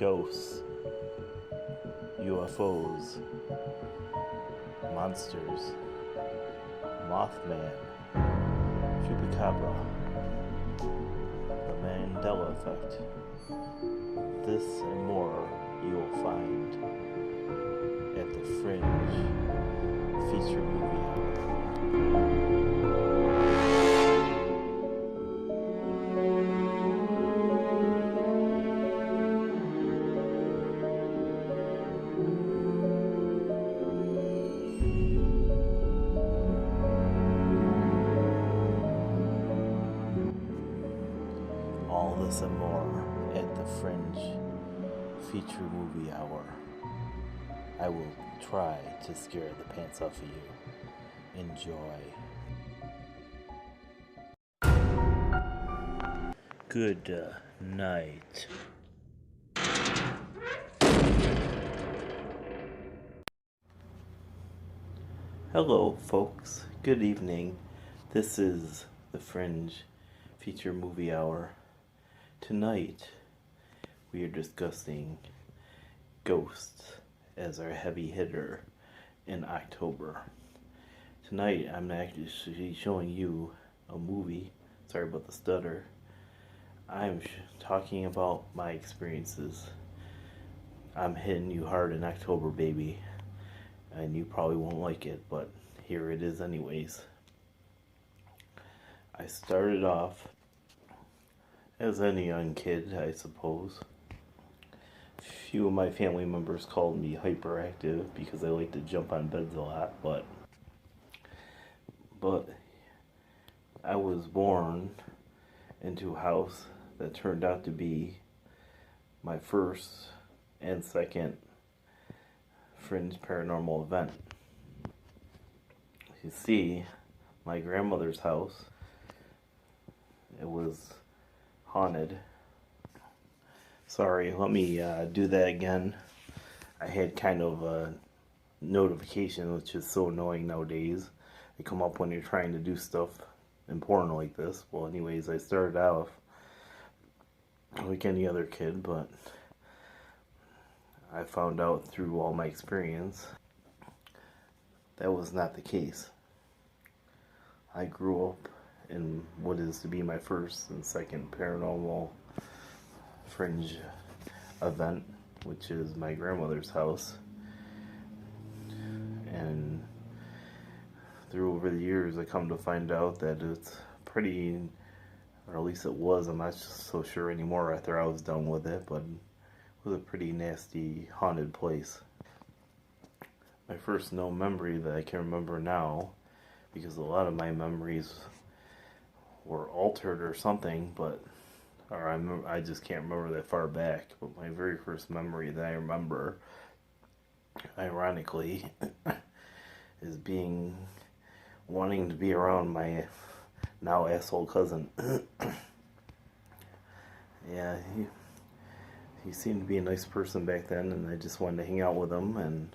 Ghosts, UFOs, monsters, Mothman, Chupacabra, the Mandela effect. This and more you will find at the Fringe feature movie hour. All this and more at the Fringe feature movie hour. I will try to scare the pants off of you. Enjoy. Good night. Hello, folks. Good evening. This is the Fringe feature movie hour. Tonight, we are discussing Ghosts as our heavy hitter in October. Tonight, I'm actually showing you a movie. Sorry about the stutter. I'm talking about my experiences. I'm hitting you hard in October, baby. And you probably won't like it, but here it is anyways. I started off as any young kid, I suppose. Few of my family members called me hyperactive because I like to jump on beds a lot, but I was born into a house that turned out to be my first and second Fringe paranormal event. You see, my grandmother's house, it was haunted. Sorry, let me do that again. I had kind of a notification, which is so annoying nowadays. They come up when you're trying to do stuff important like this. Well, anyways, I started out like any other kid, but I found out through all my experience that was not the case. I grew up in what is to be my first and second paranormal Fringe event, which is my grandmother's house. And through over the years, I come to find out that it's pretty, or at least it was, I'm not so sure anymore after I was done with it, but was a pretty nasty haunted place. My first known memory that I can remember now, because a lot of my memories were altered or something, I just can't remember that far back. But my very first memory that I remember, ironically, is wanting to be around my now asshole cousin. Yeah, he seemed to be a nice person back then, and I just wanted to hang out with him, and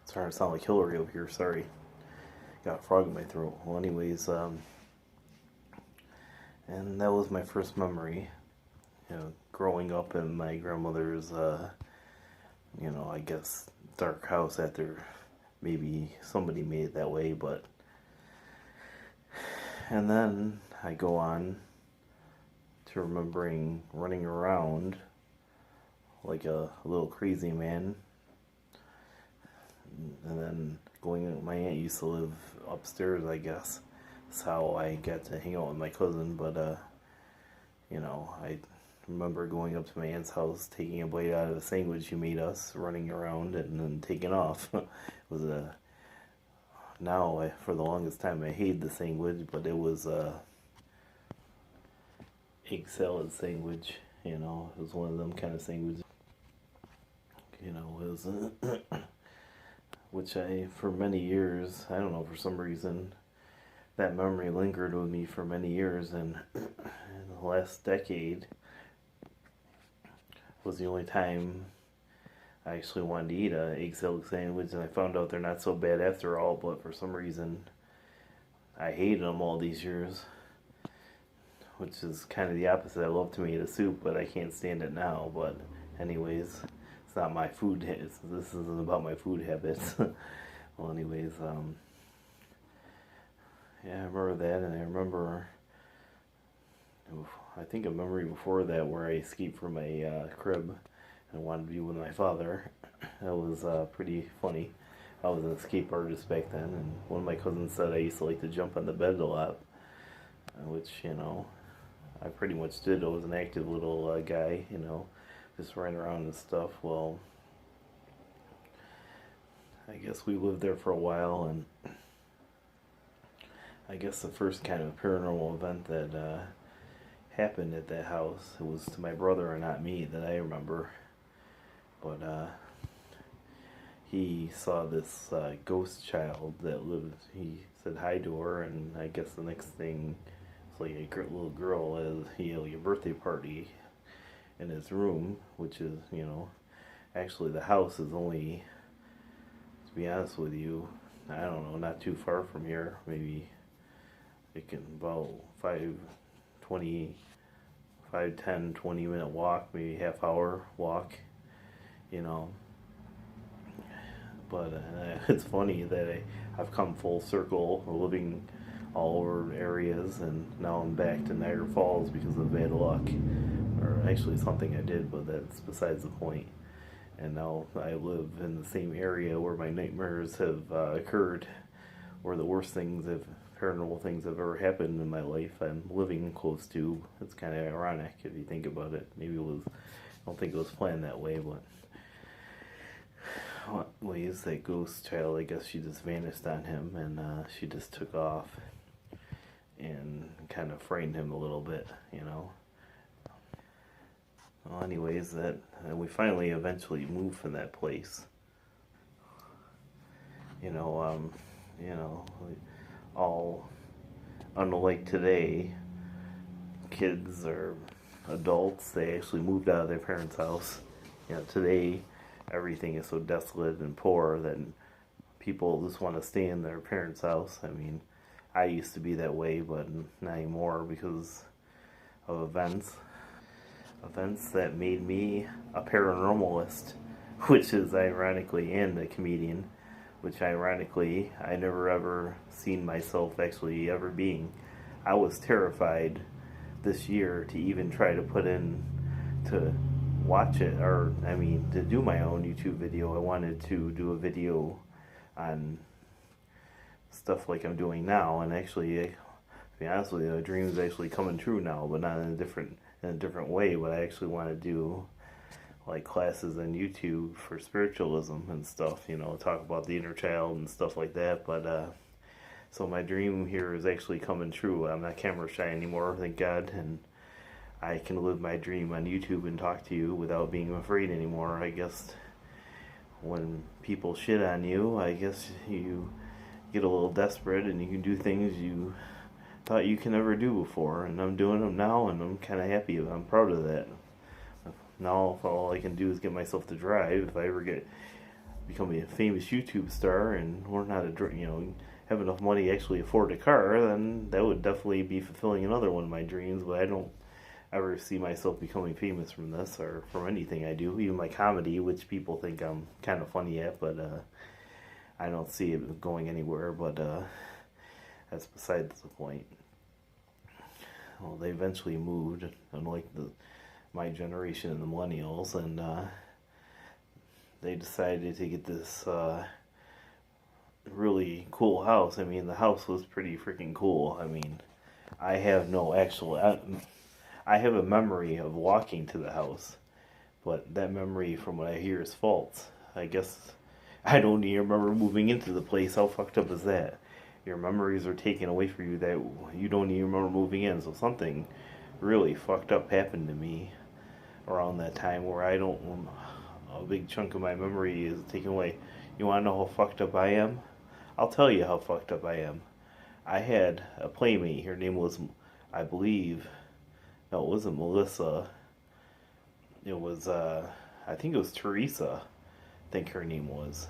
starting to sound like Hillary over here, sorry. Got a frog in my throat. Well, anyways, and that was my first memory, growing up in my grandmother's, I guess, dark house after maybe somebody made it that way, and then I go on to remembering running around like a little crazy man, and then my aunt used to live upstairs, I guess. That's how I got to hang out with my cousin, but I remember going up to my aunt's house, taking a bite out of the sandwich she made us, running around, and then taking off. It was for the longest time, I hated the sandwich, but it was egg salad sandwich, it was one of them kind of sandwiches, it was, which for many years, I don't know, for some reason, that memory lingered with me for many years, and in the last decade was the only time I actually wanted to eat a egg salad sandwich, and I found out they're not so bad after all, but for some reason, I hated them all these years. which is kind of the opposite. I love tomato soup, but I can't stand it now. But anyways, it's not my food. This isn't about my food habits. Well, anyways, yeah, I remember that, and I remember, I think a memory before that where I escaped from a crib and wanted to be with my father. That was pretty funny. I was an escape artist back then, and one of my cousins said I used to like to jump on the bed a lot, which, I pretty much did. I was an active little guy, just running around and stuff. Well, I guess we lived there for a while, and I guess the first kind of paranormal event that happened at that house, it was to my brother and not me that I remember. But he saw this ghost child that lived. He said hi to her, and I guess the next thing, it's like a little girl as he had a birthday party in his room, which is, actually the house is only, to be honest with you, I don't know, not too far from here. Maybe it can about 10, 20 minute walk, maybe half hour walk, But it's funny that I've come full circle, living all over areas, and now I'm back to Niagara Falls because of bad luck. Or actually something I did, but that's besides the point. And now I live in the same area where my nightmares have occurred, where the worst things paranormal things have ever happened in my life I'm living close to. It's kind of ironic if you think about it. Maybe it was, I don't think it was planned that way, but ways that ghost child, I guess she just vanished on him, and she just took off and kind of frightened him a little bit, Well, anyways, that we finally eventually moved from that place. All unlike today, kids or adults, they actually moved out of their parents' house. Today everything is so desolate and poor that people just want to stay in their parents' house. I mean, I used to be that way, but not anymore because of events that made me a paranormalist, which is ironically, and a comedian, which ironically I never ever seen myself actually ever being. I was terrified this year to even try to put in to watch it, or to do my own YouTube video. I wanted to do a video on stuff like I'm doing now, and actually, to be honest with you, the dream is actually coming true now, but not in a different way. But I actually want to do like classes on YouTube for spiritualism and stuff, talk about the inner child and stuff like that. But so my dream here is actually coming true. I'm not camera shy anymore, thank God, and I can live my dream on YouTube and talk to you without being afraid anymore. I guess when people shit on you, I guess you get a little desperate and you can do things you thought you can never do before, and I'm doing them now, and I'm kind of happy. I'm proud of that. Now, if all I can do is get myself to drive, if I ever become a famous YouTube star and learn how to, have enough money to actually afford a car, then that would definitely be fulfilling another one of my dreams. But I don't ever see myself becoming famous from this or from anything I do, even my comedy, which people think I'm kind of funny at, but I don't see it going anywhere. But that's besides the point. Well, they eventually moved, unlike my generation and the millennials, and they decided to get this really cool house. The house was pretty freaking cool. I have no actual... I have a memory of walking to the house, but that memory, from what I hear, is false. I guess I don't even remember moving into the place. How fucked up is that? Your memories are taken away from you that you don't even remember moving in. So something really fucked up happened to me around that time where a big chunk of my memory is taken away. You want to know how fucked up I am? I'll tell you how fucked up I am. I had a playmate. Her name was, I believe, no, it wasn't Melissa. It was, I think it was Teresa, I think her name was.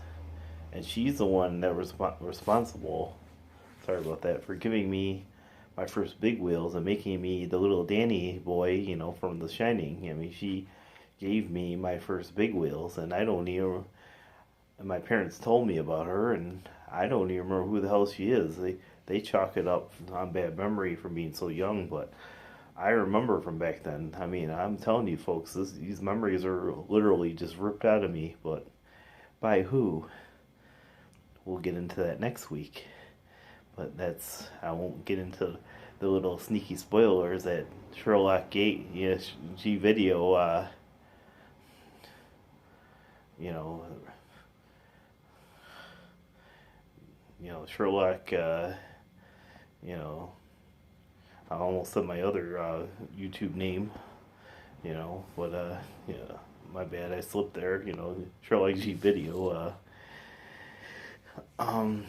And she's the one that was responsible, sorry about that, for giving me my first big wheels and making me the little Danny boy, from The Shining. I mean, she gave me my first big wheels, and I don't even. And my parents told me about her, and I don't even remember who the hell she is. They chalk it up on bad memory from being so young, but I remember from back then. I mean, I'm telling you, folks, these memories are literally just ripped out of me. But by who? We'll get into that next week. But I won't get into the little sneaky spoilers that Sherlock Gate, G Video, you know, Sherlock, I almost said my other YouTube name, but yeah, my bad, I slipped there, Sherlock G Video, um,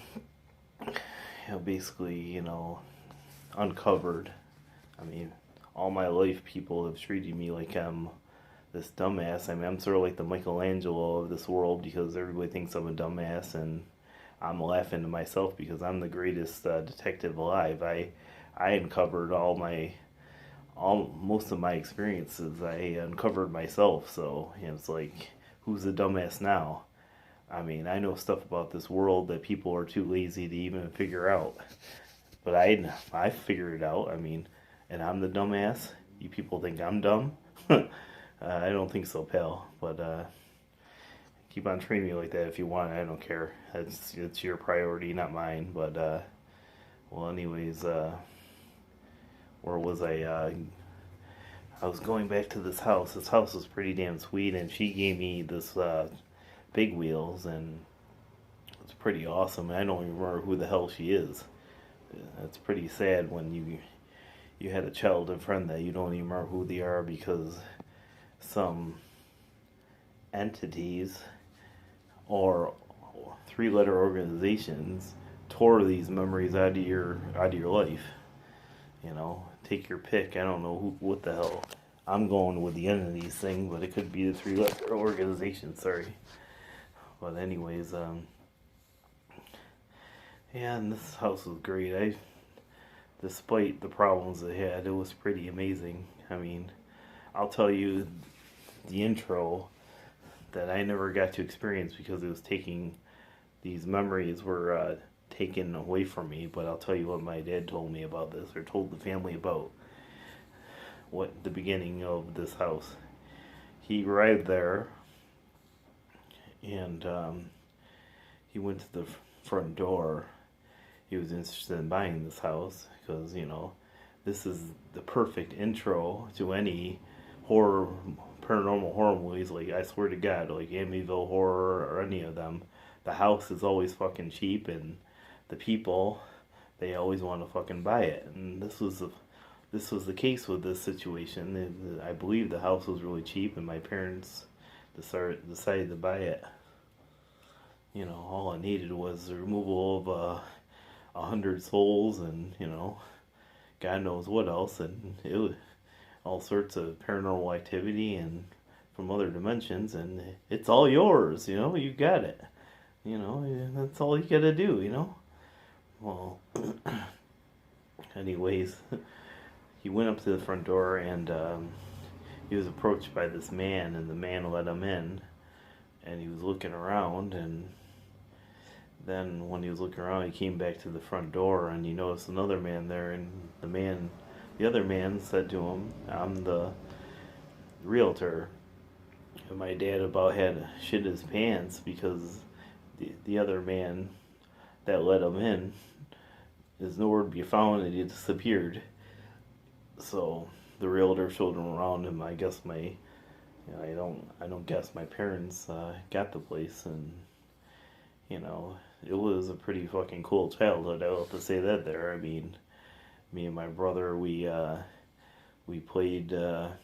basically, uncovered. I mean, all my life people have treated me like I'm this dumbass. I mean, I'm sort of like the Michelangelo of this world because everybody thinks I'm a dumbass, and I'm laughing to myself because I'm the greatest detective alive. I uncovered most of my experiences. I uncovered myself. So it's like, who's the dumbass now? I mean, I know stuff about this world that people are too lazy to even figure out. But I figured it out. I mean, and I'm the dumbass. You people think I'm dumb? I don't think so, pal. But keep on treating me like that if you want. I don't care. It's your priority, not mine. But well, anyways, where was I? I was going back to this house. This house was pretty damn sweet, and she gave me this big wheels, and it's pretty awesome. I don't even remember who the hell she is. It's pretty sad when you had a childhood friend that you don't even remember who they are because some entities or three-letter organizations tore these memories out of your life. Take your pick. I don't know what the hell. I'm going with the entities thing, but it could be the three-letter organization. Sorry, but anyways, yeah, and this house was great. Despite the problems it had, it was pretty amazing. I mean, I'll tell you, the intro that I never got to experience because these memories were taken away from me. But I'll tell you what my dad told me about this, or told the family about the beginning of this house. He arrived there, and he went to the front door. He was interested in buying this house because, this is the perfect intro to any paranormal horror movies. Like, I swear to God, like Amityville Horror or any of them, the house is always fucking cheap, and the people, they always want to fucking buy it. And this was the case with this situation. I believe the house was really cheap, and my parents decided to buy it. All it needed was the removal of 100 souls, and God knows what else, and it was all sorts of paranormal activity and from other dimensions, and it's all yours. You got it. That's all you gotta do. Well, anyways, he went up to the front door, and he was approached by this man, and the man let him in, and he was looking around, and then when he was looking around, he came back to the front door, and he noticed another man there, and the other man said to him, "I'm the realtor." And my dad about had shit his pants because the other man that let him in is nowhere to be found, and he disappeared. So the realtor showed him around, and I guess I don't guess my parents got the place, and it was a pretty fucking cool childhood. I'll have to say that there. I mean, me and my brother, we played what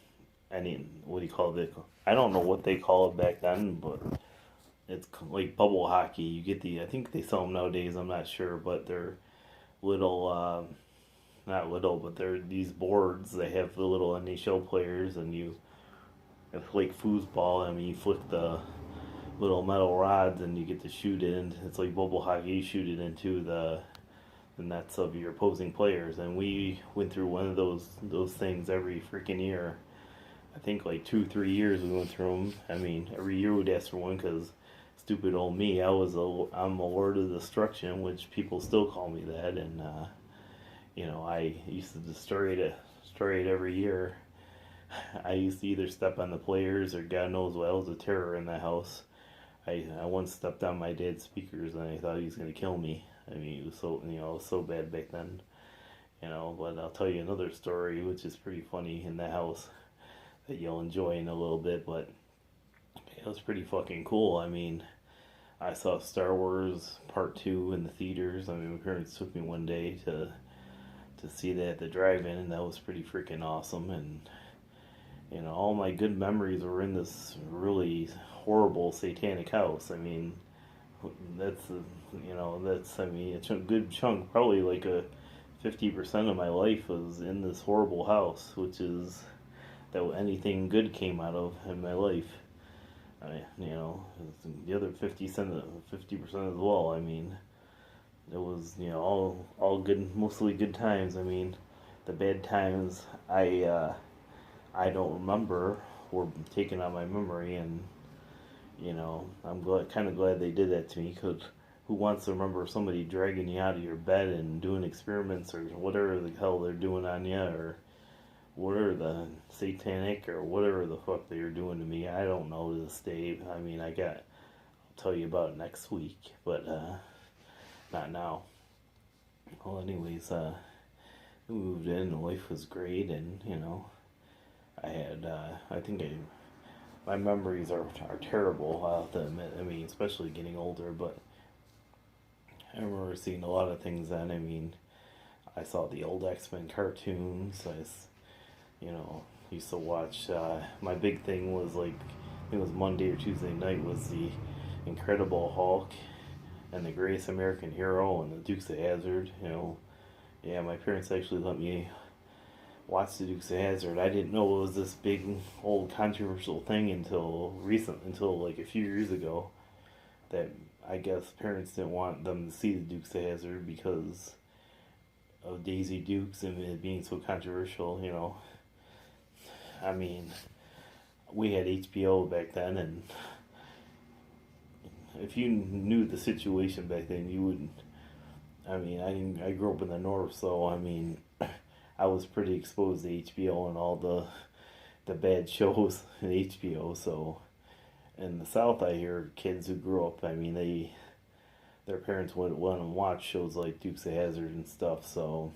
do you call it? I don't know what they call it back then, but it's like bubble hockey. You get I think they sell them nowadays. I'm not sure, but they're little, not little, but they're these boards. They have the little NHL players, and it's like foosball. I mean, you flick the little metal rods, and you get to shoot it. And it's like bubble hockey. You shoot it into and that's of your opposing players. And we went through one of those things every freaking year. I think like 2 3 years we went through them. I mean, every year we'd ask for one because stupid old me, I'm a Lord of Destruction, which people still call me that, and I used to destroy it every year. I used to either step on the players or God knows what. I was a terror in the house. I once stepped on my dad's speakers and I thought he was gonna kill me. I mean, it was so it was so bad back then. But I'll tell you another story, which is pretty funny in the house that you'll enjoy in a little bit. But it was pretty fucking cool. I mean, I saw Star Wars Part 2 in the theaters. I mean, my parents took me one day to see that at the drive-in, and that was pretty freaking awesome. And all my good memories were in this really horrible satanic house. I mean, that's I mean, a good chunk, probably like a 50% of my life was in this horrible house, which is that anything good came out of in my life. The other 50% as well. I mean, it was all good, mostly good times. I mean, the bad times I don't remember were taken out of my memory, and I'm kind of glad they did that to me, because who wants to remember somebody dragging you out of your bed and doing experiments or whatever the hell they're doing on you, or whatever the satanic or whatever the fuck they were doing to me? I don't know to this day. I mean, I'll tell you about it next week, but not now. Well, anyways, we moved in and life was great, and I had my memories are terrible, I'll have to admit. I mean, especially getting older, but I remember seeing a lot of things then. I mean, I saw the old X-Men cartoons. Used to watch, my big thing was like, I think it was Monday or Tuesday night, was the Incredible Hulk and the Greatest American Hero and the Dukes of Hazzard. Yeah, my parents actually let me watch the Dukes of Hazzard. I didn't know it was this big old controversial thing until like a few years ago, that I guess parents didn't want them to see the Dukes of Hazzard because of Daisy Dukes and it being so controversial. I mean, we had HBO back then, and if you knew the situation back then, you wouldn't. I mean, I grew up in the north, so I mean, I was pretty exposed to HBO and all the bad shows in HBO. So in the south, I hear kids who grew up. I mean, their parents would want to watch shows like Dukes of Hazzard and stuff. So,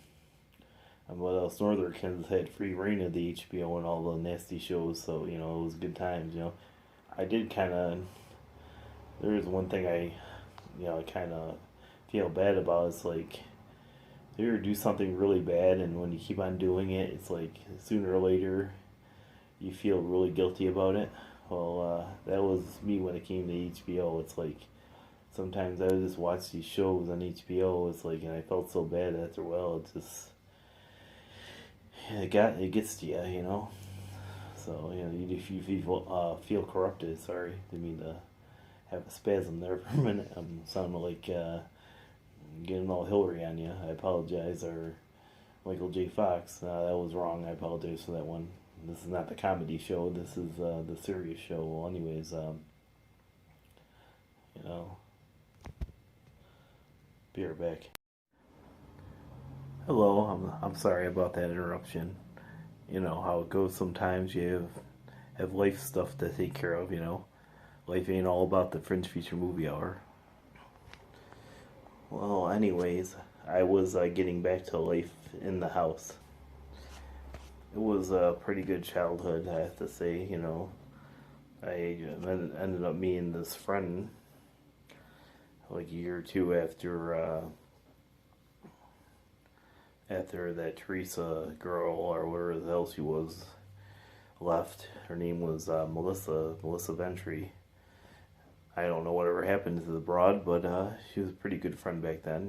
and what else? Northern kids had free reign of the HBO and all the nasty shows. So it was good times. I did kind of. There is one thing I kind of feel bad about. It's like, you ever do something really bad, and when you keep on doing it, it's like sooner or later you feel really guilty about it. Well, that was me when it came to HBO. It's like sometimes I would just watch these shows on HBO. It's like, and I felt so bad after a while. It just it gets to you. So if you feel corrupted, sorry, didn't mean to have a spasm there for a minute. I'm sounding like getting all Hillary on you. I apologize. Or Michael J. Fox. That was wrong. I apologize for that one. This is not the comedy show. This is the serious show. Well, anyways, be right back. Hello. I'm sorry about that interruption. You know how it goes sometimes. You have life stuff to take care of. Life ain't all about the Fringe Feature Movie Hour. Well, anyways, I was getting back to life in the house. It was a pretty good childhood, I have to say. I ended up meeting this friend like a year or two after that Teresa girl, or whatever the hell she was, left. Her name was Melissa Ventry. I don't know whatever happened to the broad, but she was a pretty good friend back then.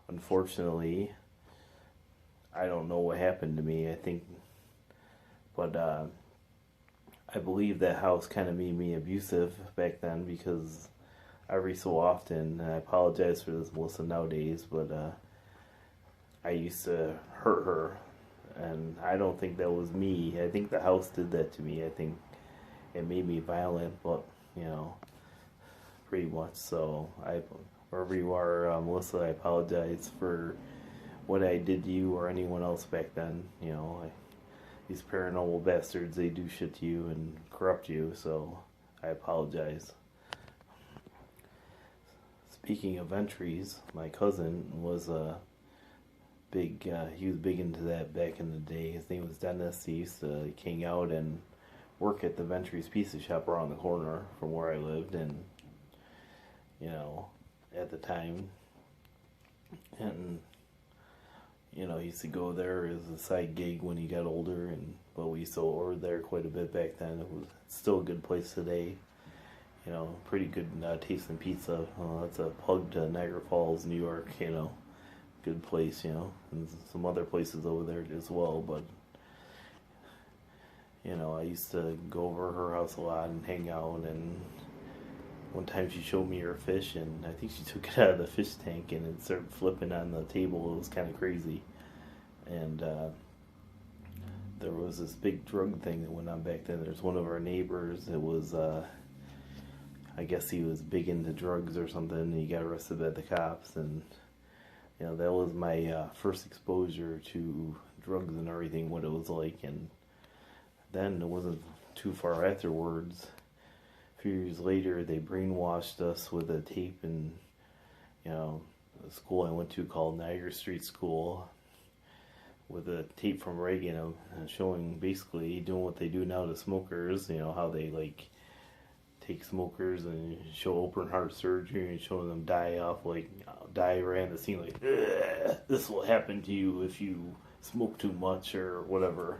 Unfortunately, I don't know what happened to me. I think, but I believe that house kind of made me abusive back then, because every so often. And I apologize for this, Melissa, nowadays, but I used to hurt her, and I don't think that was me. I think the house did that to me. I think it made me violent, but you know, pretty much. So wherever you are, Melissa, I apologize for what I did to you or anyone else back then. You know, these paranormal bastards, they do shit to you and corrupt you. So I apologize. Speaking of entries, my cousin was a he was big into that back in the day. His name was Dennis. He used to hang out and work at the Ventries Pizza Shop around the corner from where I lived, and you know, at the time, and you know, he used to go there as a side gig when he got older, and but we used to order there quite a bit back then. It was still a good place today. You know, pretty good tasting pizza. It's a plug to Niagara Falls, New York. You know, good place. You know, and some other places over there as well. But you know, I used to go over to her house a lot and hang out. And one time she showed me her fish, and I think she took it out of the fish tank and it started flipping on the table. It was kind of crazy. And there was this big drug thing that went on back then. There's one of our neighbors. It was I guess he was big into drugs or something, and he got arrested by the cops. And you know, that was my first exposure to drugs and everything, what it was like. And then it wasn't too far afterwards. A few years later, they brainwashed us with a tape in, you know, the school I went to called Niagara Street School, with a tape from Reagan showing basically doing what they do now to smokers. You know, how they like take smokers and show open heart surgery and showing them die right on the scene, like, this will happen to you if you smoke too much or whatever.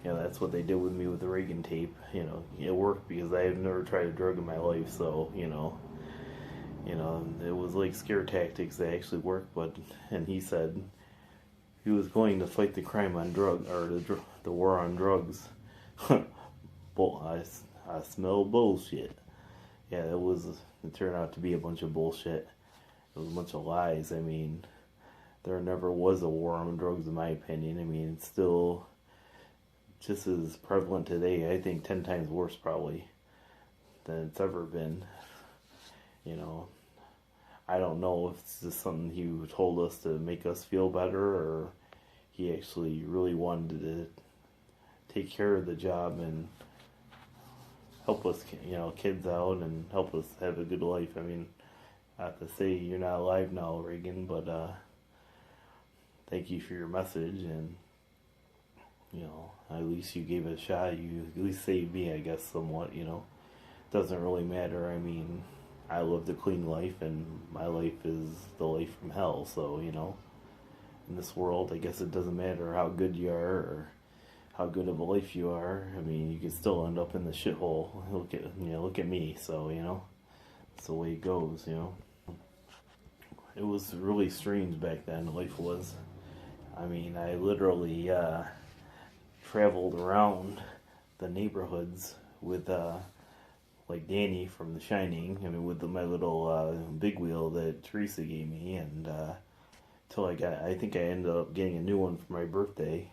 You know, that's what they did with me with the Reagan tape. You know, it worked because I have never tried a drug in my life, so you know, it was like scare tactics. They actually worked. And he said he was going to fight the crime on the war on drugs. I smell bullshit. Yeah, it turned out to be a bunch of bullshit. It was a bunch of lies. I mean, there never was a war on drugs, in my opinion. I mean, it's still just as prevalent today. I think 10 times worse, probably, than it's ever been. You know, I don't know if it's just something he told us to make us feel better, or he actually really wanted to take care of the job and help us, you know, kids out and help us have a good life. I mean, I have to say you're not alive now, Reagan, but thank you for your message, and you know, at least you gave it a shot. You at least saved me, I guess, somewhat. You know, doesn't really matter. I mean, I lived a clean life, and my life is the life from hell. So you know, in this world, I guess it doesn't matter how good you are or how good of a life you are. I mean, you can still end up in the shithole. Look at me. So you know, that's the way it goes. You know, it was really strange back then. Life was. I mean, I literally traveled around the neighborhoods with like Danny from The Shining. I mean, with my little big wheel that Teresa gave me, and till I think I ended up getting a new one for my birthday.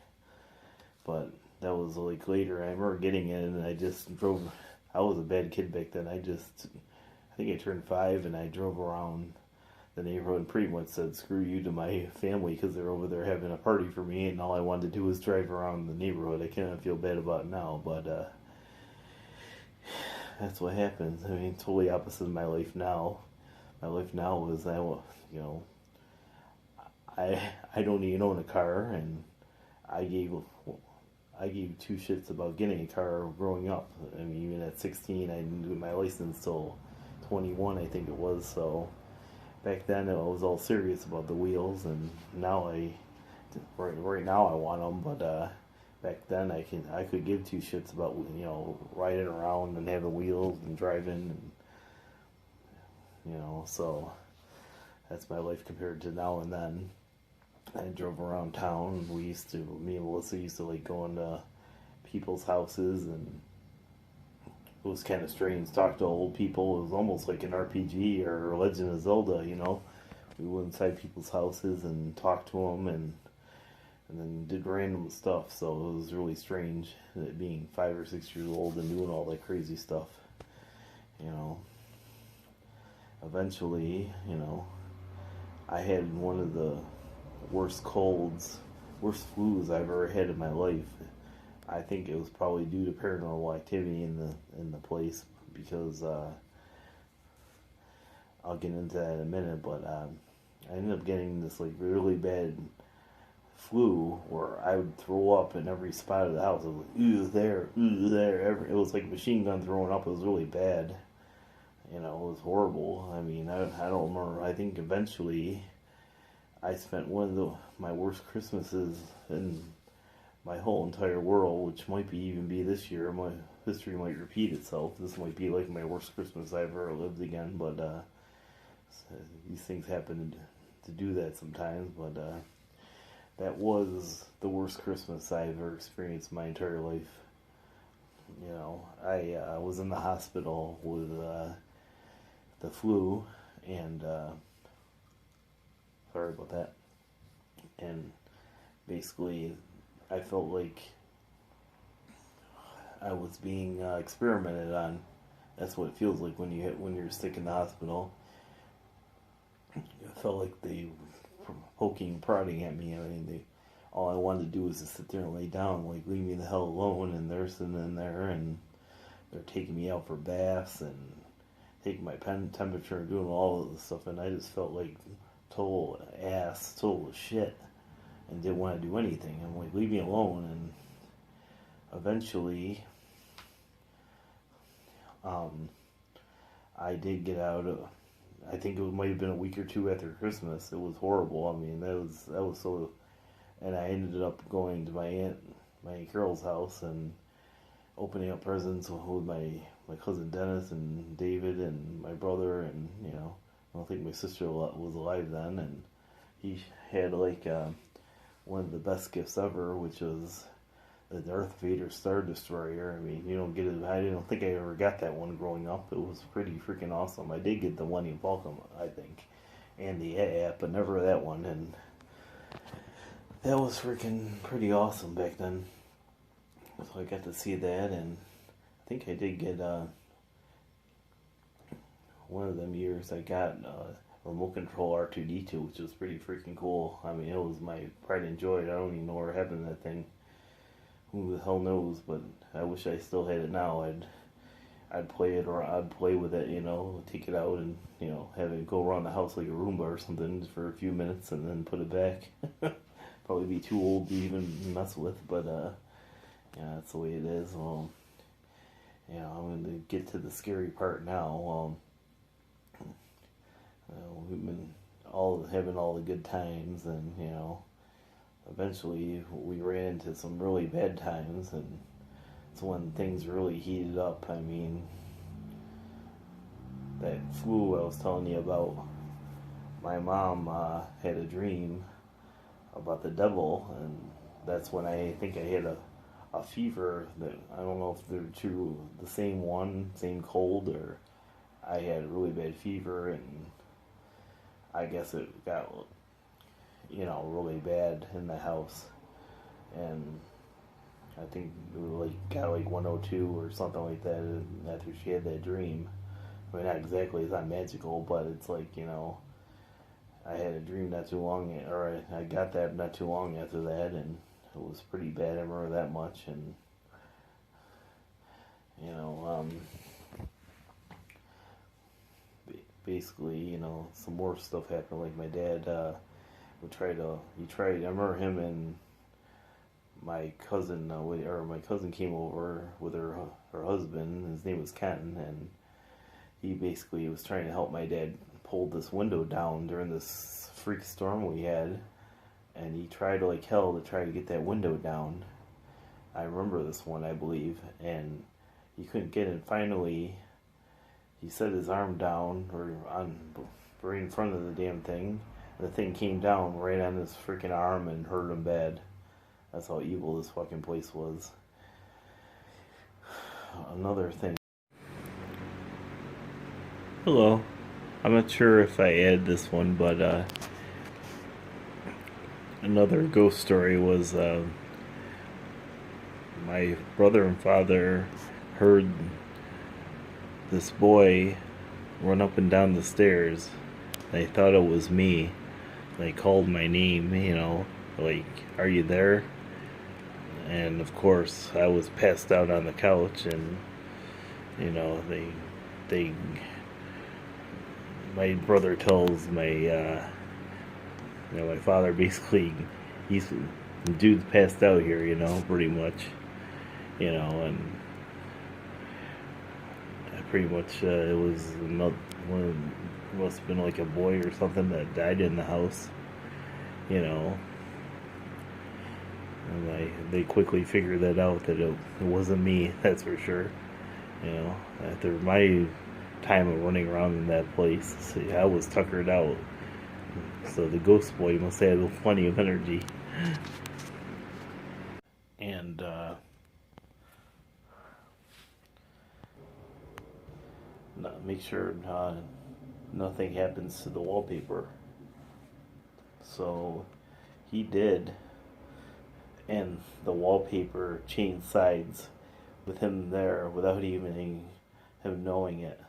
But that was like later. I remember getting it, and I just drove. I was a bad kid back then. I think I turned 5, and I drove around the neighborhood and pretty much said screw you to my family because they're over there having a party for me, and all I wanted to do was drive around the neighborhood. I kind of feel bad about it now, but that's what happens. I mean, totally opposite of my life now. My life now is I don't even own a car, and I gave 2 shits about getting a car growing up. I mean, even at 16, I didn't do my license till 21, I think it was. So back then, I was all serious about the wheels, and now right now I want them. But back then, I could give 2 shits about, you know, riding around and having wheels and driving, and you know. So that's my life compared to now and then. I drove around town. Me and Melissa used to like go into people's houses and was kind of strange. Talk to old people. It was almost like an RPG or Legend of Zelda. We went inside people's houses and talked to them, and then did random stuff. So it was really strange being 5 or 6 years old and doing all that crazy stuff. Eventually, I had one of the worst flus I've ever had in my life. I think it was probably due to paranormal activity in the place, because I'll get into that in a minute. But I ended up getting this like really bad flu where I would throw up in every spot of the house. It was like, ooh there, ooh there. It was like a machine gun throwing up. It was really bad. It was horrible. I mean, I don't remember. I think eventually I spent one of my worst Christmases in my whole entire world, which might even be this year. My history might repeat itself. This might be like my worst Christmas I've ever lived again, but these things happen to do that sometimes. But that was the worst Christmas I've ever experienced in my entire life. I was in the hospital with the flu, and sorry about that. And basically, I felt like I was being experimented on. That's what it feels like when you're sick in the hospital. It felt like they were poking, prodding at me. I mean, all I wanted to do was to sit there and lay down, like leave me the hell alone. And they're sitting in there, and they're taking me out for baths and taking my temperature and doing all of this stuff. And I just felt like total shit, and didn't want to do anything. I'm like, leave me alone. And eventually, I did get out. I think it might have been a week or two after Christmas. It was horrible. I mean, that was so. And I ended up going to my Aunt Carol's house and opening up presents with my cousin Dennis and David and my brother, and I don't think my sister was alive then, and he had like one of the best gifts ever, which was the Darth Vader Star Destroyer. I mean, you don't get it. I don't think I ever got that one growing up. It was pretty freaking awesome. I did get the Millennium Falcon, I think, and the app, but never that one. And that was freaking pretty awesome back then. So I got to see that, and I think I did get one of them years I got remote control R2-D2, which was pretty freaking cool. I mean, it was my pride and joy. I don't even know where happened to that thing. Who the hell knows? But I wish I still had it now. I'd play it, or I'd play with it. Take it out and have it go around the house like a Roomba or something for a few minutes, and then put it back. Probably be too old to even mess with, but yeah, that's the way it is. Well, I'm going to get to the scary part now. We've been having all the good times, and eventually we ran into some really bad times, and it's when things really heated up. I mean, that flu I was telling you about, my mom had a dream about the devil, and that's when I think I had a fever that I don't know if they're the same cold, or I had a really bad fever, and I guess it got really bad in the house, and I think it got 102 or something like that after she had that dream. I mean, not exactly, it's not magical, but it's I had a dream not too long, or I got that not too long after that, and it was pretty bad. I remember that much, and basically, some more stuff happened. Like my dad I remember him and my cousin, my cousin came over with her husband. His name was Ken, and he basically was trying to help my dad pull this window down during this freak storm we had, and he tried like hell to try to get that window down. I remember this one, I believe, and he couldn't get it. Finally, he set his arm down, right in front of the damn thing. The thing came down right on his freaking arm and hurt him bad. That's how evil this fucking place was. Another thing. Hello. I'm not sure if I added this one, but another ghost story was my brother and father heard this boy run up and down the stairs. They thought it was me. They called my name, like, are you there? And of course, I was passed out on the couch, and you know, they, my brother tells my father basically, he's the dude's passed out here, pretty much, and pretty much it was another one. Must have been like a boy or something that died in the house, you know. And they quickly figured that out, that it wasn't me, that's for sure. After my time of running around in that place, see, I was tuckered out. So the ghost boy must have plenty of energy. And make sure nothing happens to the wallpaper. So he did, and the wallpaper changed sides with him there without even him knowing it.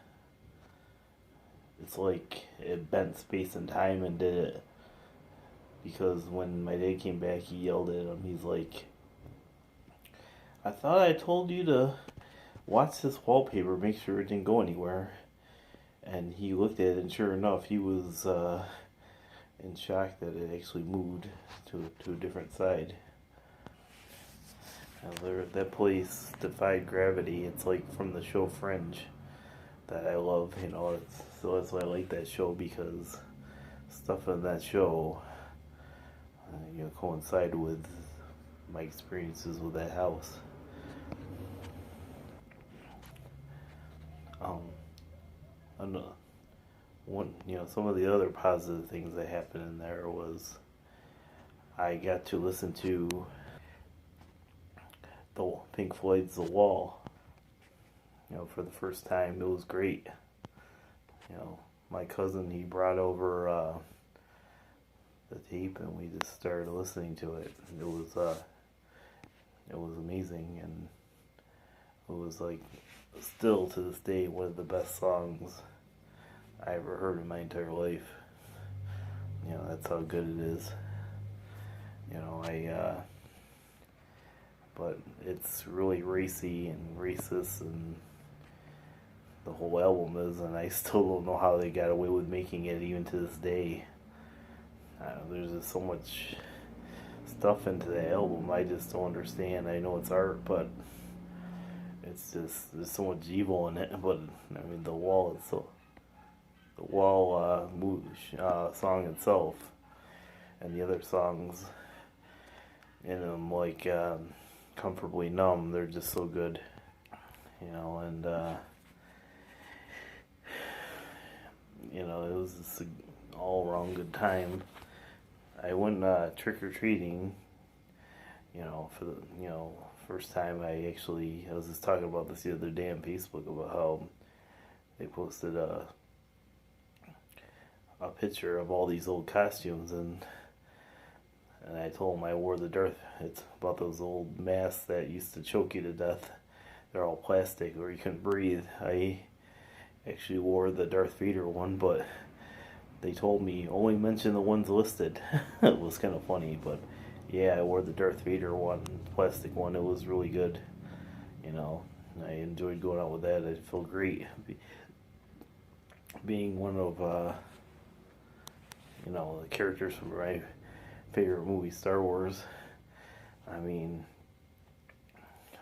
It's like it bent space and time and did it. Because when my dad came back, he yelled at him. He's like, I thought I told you to watch this wallpaper, make sure it didn't go anywhere. And he looked at it, and sure enough, he was in shock that it actually moved to a different side. That place defied gravity. It's like from the show Fringe that I love. So that's why I like that show, because stuff in that show, coincide with my experiences with that house. Some of the other positive things that happened in there was I got to listen to the Pink Floyd's The Wall, for the first time. It was great. My cousin, he brought over the tape, and we just started listening to it. It was amazing, and it was like still to this day one of the best songs I ever heard in my entire life. That's how good it is. But it's really racy and racist, and the whole album is, and I still don't know how they got away with making it even to this day. There's just so much stuff into the album I just don't understand. I know it's art, but it's just, there's so much evil in it. But I mean, the Wall song itself, and the other songs in them, like Comfortably Numb, they're just so good, and it was just an all around good time. I went trick or treating, for the first time. I was just talking about this the other day on Facebook about how they posted a picture of all these old costumes, and I told them I wore the Darth. It's about those old masks that used to choke you to death. They're all plastic, or you couldn't breathe. I actually wore the Darth Vader one, but they told me only mention the ones listed. It was kind of funny, but yeah, I wore the Darth Vader one, plastic one. It was really good. I enjoyed going out with that. I feel great being one of the characters from my favorite movie, Star Wars. I mean,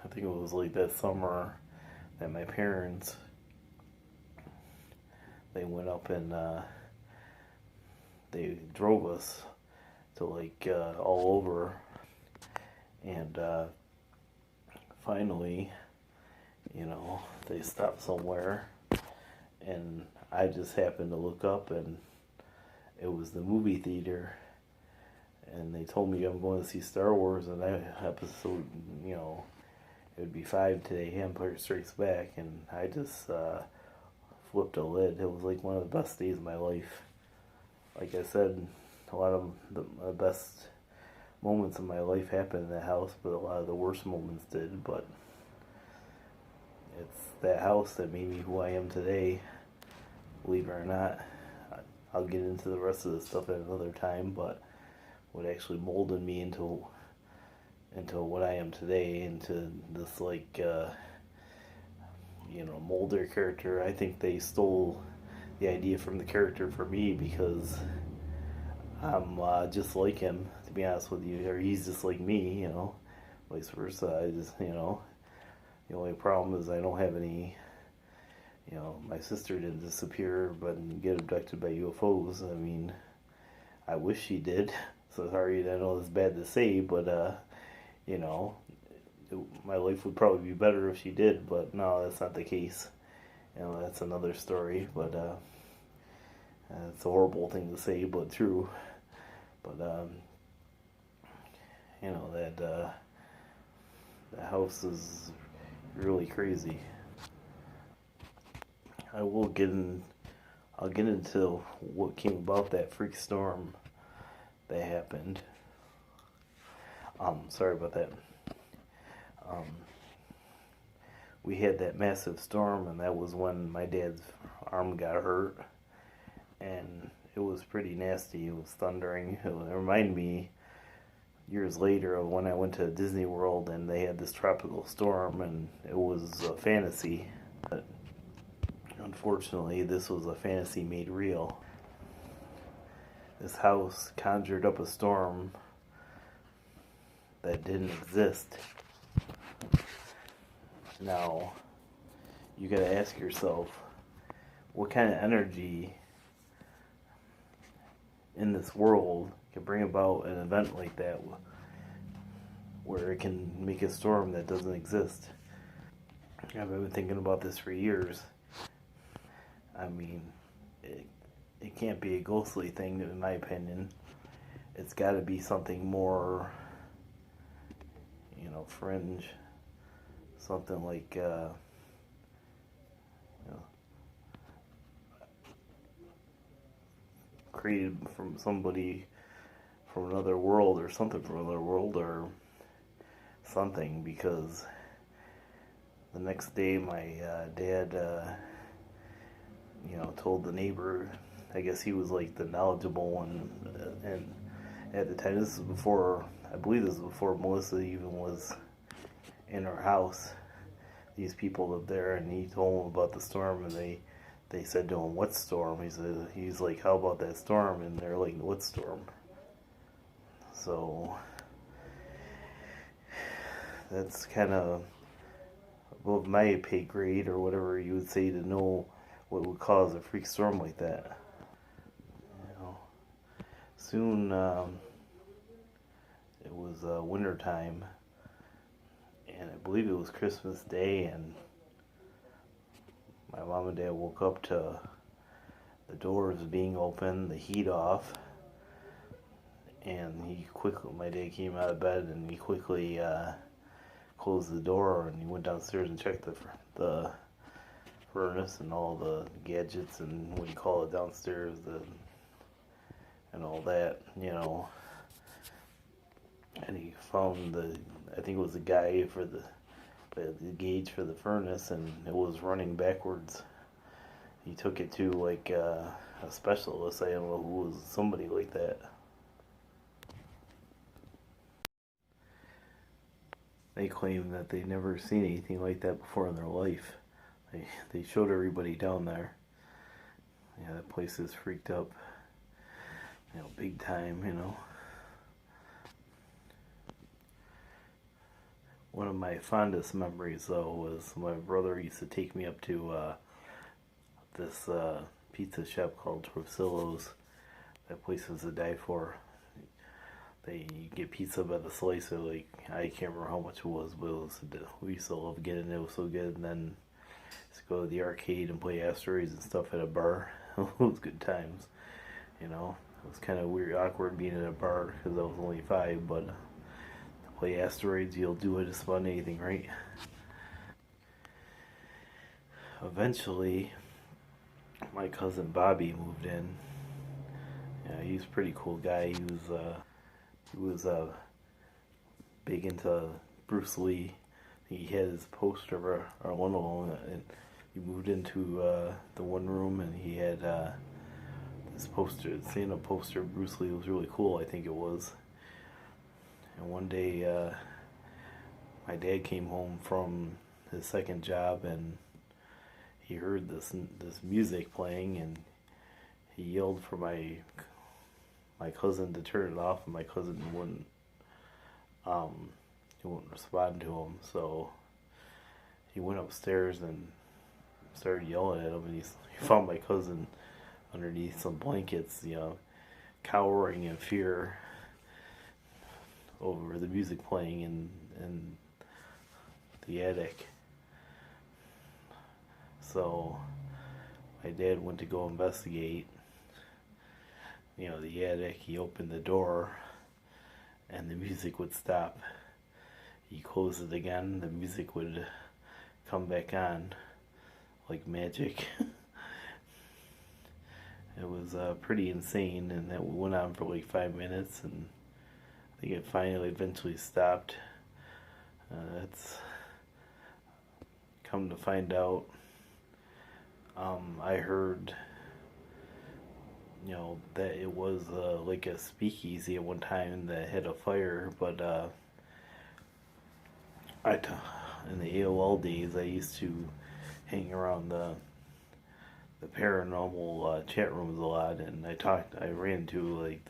I think it was like that summer that my parents, they went up and they drove us to like all over, and finally, they stopped somewhere, and I just happened to look up, and it was the movie theater, and they told me I'm going to see Star Wars, and that episode, it would be 5 today, Empire Strikes Back, and I just flipped a lid. It was like one of the best days of my life. Like I said, a lot of the best moments in my life happened in that house, but a lot of the worst moments did. But it's that house that made me who I am today, believe it or not. I'll get into the rest of the stuff at another time, but what actually molded me into what I am today, into this Mulder character. I think they stole the idea from the character for me because I'm just like him, to be honest with you, or he's just like me, vice versa. The only problem is I don't have any. My sister didn't disappear but get abducted by UFOs. I mean, I wish she did. So sorry, I know it's bad to say, but you know, my life would probably be better if she did. But no, that's not the case. That's another story. But it's a horrible thing to say, but true. But that the house is really crazy. I will get in. I'll get into what came about that freak storm that happened. Sorry about that. Um, we had that massive storm, and that was when my dad's arm got hurt, and it was pretty nasty. It was thundering. It reminded me years later of when I went to Disney World and they had this tropical storm, and it was a fantasy. But unfortunately, this was a fantasy made real. This house conjured up a storm that didn't exist. Now, you gotta ask yourself, what kind of energy in this world can bring about an event like that where it can make a storm that doesn't exist? I've been thinking about this for years. I mean, it can't be a ghostly thing, in my opinion. It's got to be something more, fringe. Something like, created from somebody from another world or something from another world or something, because the next day my dad, told the neighbor. I guess he was like the knowledgeable one, and at the time, I believe this is before Melissa even was in her house. These people lived there, and he told them about the storm, and they said to him, "What storm?" He's like, "How about that storm?" And they're like, "What storm?" So that's kind of above my pay grade, or whatever you would say, to know what would cause a freak storm like that. Soon, it was winter time, and I believe it was Christmas Day, and my mom and dad woke up to the doors being open, the heat off, and my dad came out of bed, and he quickly closed the door, and he went downstairs and checked the furnace and all the gadgets and what do you call it downstairs, and all that, and he found I think it was the guy for the gauge for the furnace, and it was running backwards. He took it to like a specialist. I don't know who was, somebody like that. They claim that they never seen anything like that before in their life. They showed everybody down there. Yeah, that place is freaked up. Big time, One of my fondest memories, though, was my brother used to take me up to this pizza shop called Torsillo's. That place was to die for. You get pizza by the slice, so like, I can't remember how much it was, but we used to love getting it. It was so good. And then just go to the arcade and play asteroids and stuff at a bar. It was good times, It was kind of weird, awkward being at a bar because I was only 5, but to play asteroids, you'll do it just about anything, right? Eventually, my cousin Bobby moved in. Yeah, he's a pretty cool guy. He was big into Bruce Lee. He had his poster or one of them, and he moved into the one room, and he had this poster, seeing a poster of Bruce Lee was really cool. I think it was. And one day, my dad came home from his second job, and he heard this music playing, and he yelled for my cousin to turn it off, and my cousin he wouldn't respond to him. So he went upstairs and started yelling at him, and he found my cousin underneath some blankets, cowering in fear over the music playing in the attic. So my dad went to go investigate, the attic. He opened the door, and the music would stop. He closed it again, the music would come back on like magic. It was pretty insane, and that went on for like 5 minutes, and I think it finally eventually stopped. That's come to find out. I heard, that it was like a speakeasy at one time that had a fire, but in the AOL days, I used to hang around the paranormal chat rooms a lot, and I ran into like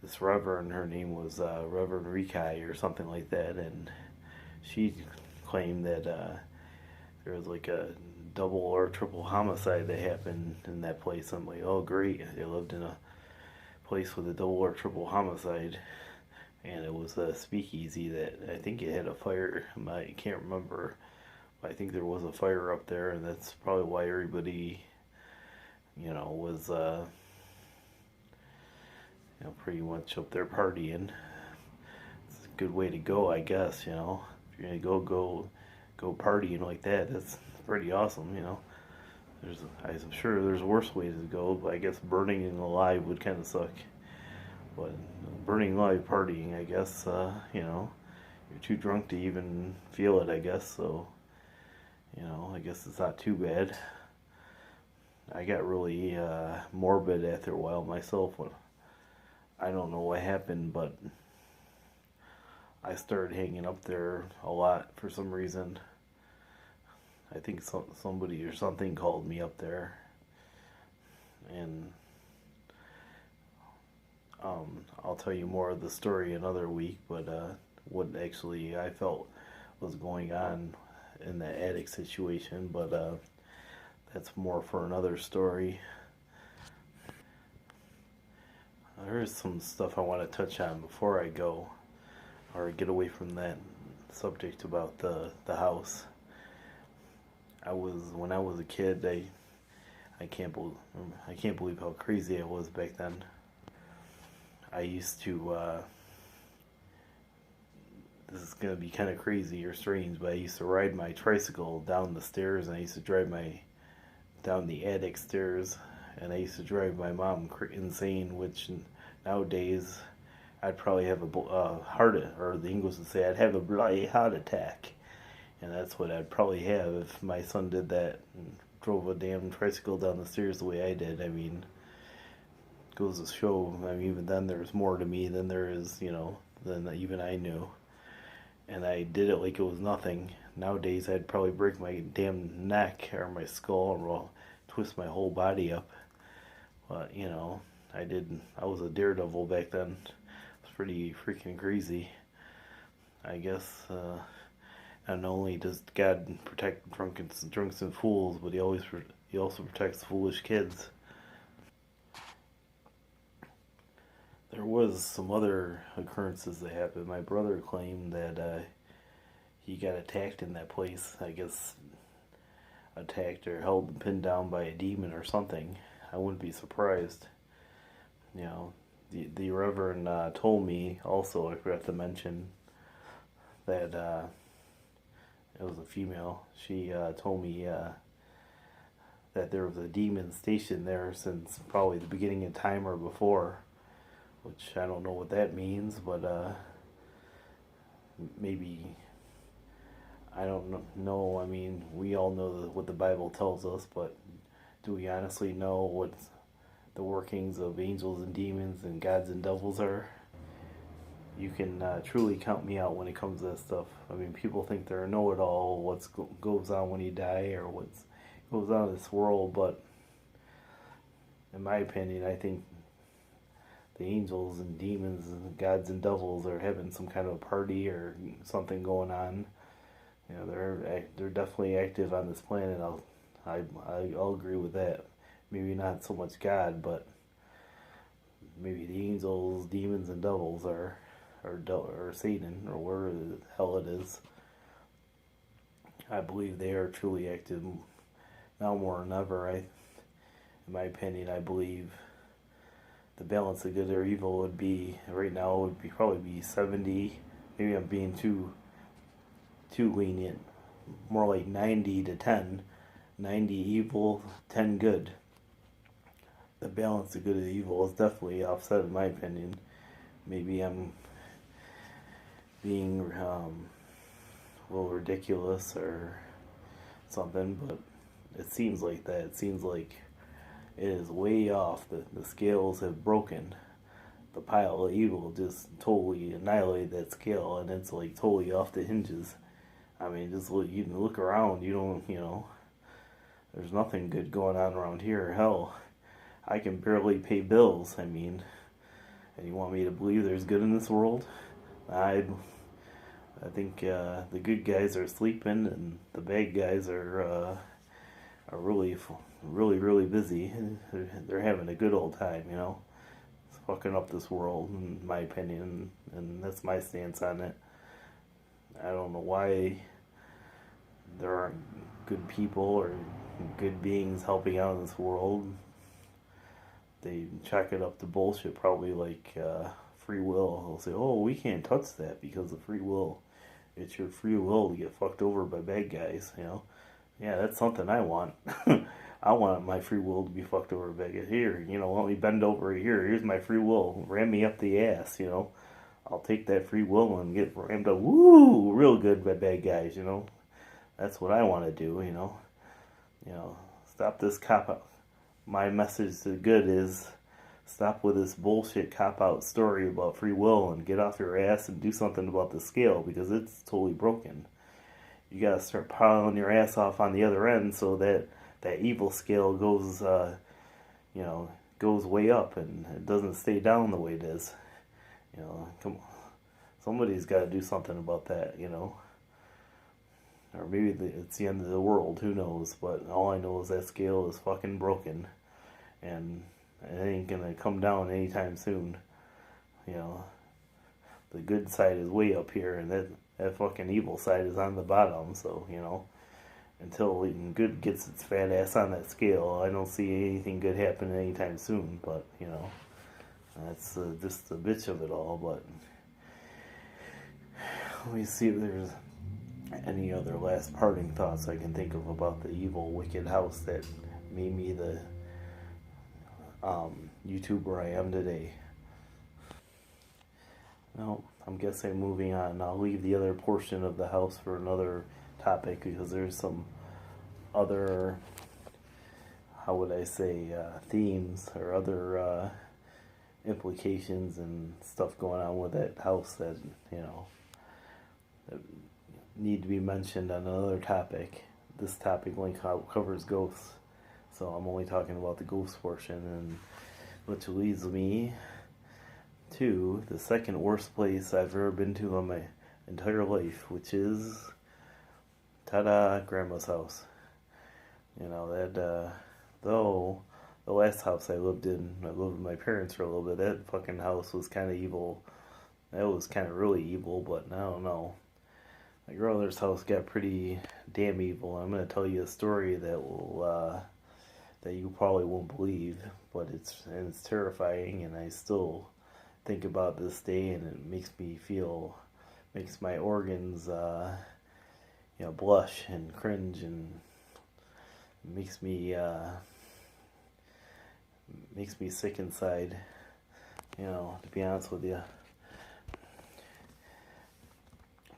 this reverend. Her name was Reverend Rikai or something like that, and she claimed that there was like a double or triple homicide that happened in that place. I'm like, oh great, they lived in a place with a double or triple homicide, and it was a speakeasy that I think it had a fire. I can't remember. I think there was a fire up there, and that's probably why everybody, was, pretty much up there partying. It's a good way to go, I guess. If you're gonna go partying like that, that's pretty awesome. I'm sure there's worse ways to go, but I guess burning alive would kind of suck. But burning alive partying, I guess, you're too drunk to even feel it, I guess. So, I guess it's not too bad. I got really morbid after a while myself. I don't know what happened, but I started hanging up there a lot for some reason. I think somebody or something called me up there, and I'll tell you more of the story another week. But what actually I felt was going on in the attic situation, but that's more for another story. There's some stuff I want to touch on before I go, or get away from that subject about the house. When I was a kid, I can't believe how crazy I was back then. I used to this is gonna be kind of crazy or strange, but I used to ride my tricycle down the stairs, and I used to drive down the attic stairs, and I used to drive my mom insane. Which nowadays I'd probably have a heart, or the English would say I'd have a bloody heart attack, and that's what I'd probably have if my son did that and drove a damn tricycle down the stairs the way I did. I mean, goes to show. I mean, even then there's more to me than there is, than even I knew. And I did it like it was nothing. Nowadays I'd probably break my damn neck or my skull, and twist my whole body up. But I was a daredevil back then. It was pretty freaking crazy. I guess not only does God protect drunks and fools, but he also protects foolish kids. There was some other occurrences that happened. My brother claimed that he got attacked in that place. I guess attacked or held and pinned down by a demon or something. I wouldn't be surprised. The Reverend told me also, I forgot to mention, that it was a female. She told me that there was a demon stationed there since probably the beginning of time or before, which I don't know what that means, but maybe, I don't know. I mean, we all know what the Bible tells us, but do we honestly know what the workings of angels and demons and gods and devils are? You can truly count me out when it comes to that stuff. I mean, people think they're a know-it-all, what goes on when you die or what goes on in this world, but in my opinion, I think the angels and demons and gods and devils are having some kind of party or something going on. You know, they're definitely active on this planet. I'll agree with that. Maybe not so much God, but maybe the angels, demons, and devils are or Satan or wherever the hell it is. I believe they are truly active now more than ever. In my opinion, I believe the balance of good or evil would be right now would be probably be 70. Maybe I'm being too lenient. More like 90 to 10. 90 evil, 10 good. The balance of good and evil is definitely offset in my opinion. Maybe I'm being a little ridiculous or something, but it seems like that. It seems like it is way off. The scales have broken. The pile of evil just totally annihilated that scale, and it's like totally off the hinges. I mean, just you look around. There's nothing good going on around here. Hell, I can barely pay bills. I mean, and you want me to believe there's good in this world? I think the good guys are sleeping and the bad guys are really, really, really busy. They're having a good old time, It's fucking up this world, in my opinion, and that's my stance on it. I don't know why there aren't good people or good beings helping out in this world. They chalk it up to bullshit, probably like free will. They'll say, "Oh, we can't touch that because of free will. It's your free will to get fucked over by bad guys." Yeah, that's something I want. I want my free will to be fucked over by bad guys. Here, let me bend over here. Here's my free will. Ram me up the ass. I'll take that free will and get rammed up, woo, real good by bad guys. That's what I want to do. Stop this cop out. My message to the good is stop with this bullshit cop-out story about free will and get off your ass and do something about the scale because it's totally broken. You gotta start piling your ass off on the other end so that evil scale goes, goes way up and it doesn't stay down the way it is. Come on. Somebody's got to do something about that, Or maybe it's the end of the world, who knows? But all I know is that scale is fucking broken. And it ain't gonna come down anytime soon. The good side is way up here, and that fucking evil side is on the bottom. So, until good gets its fat ass on that scale, I don't see anything good happening anytime soon. But, that's just the bitch of it all. But let me see if there's any other last parting thoughts I can think of about the evil, wicked house that made me the YouTuber I am today. Well, I'm guessing moving on. I'll leave the other portion of the house for another topic because there's some other, how would I say, themes or other implications and stuff going on with that house that, that need to be mentioned on another topic. This topic only covers ghosts, so I'm only talking about the ghost portion, and which leads me to the second worst place I've ever been to in my entire life, which is, ta-da, Grandma's house. Though the last house I lived with my parents for a little bit, that fucking house was kind of evil. That was kind of really evil, but I don't know. My grandmother's house got pretty damn evil. I'm going to tell you a story that will, that you probably won't believe, but it's terrifying, and I still think about this day, and it makes my organs, blush and cringe, and makes me makes me sick inside. You know, to be honest with you,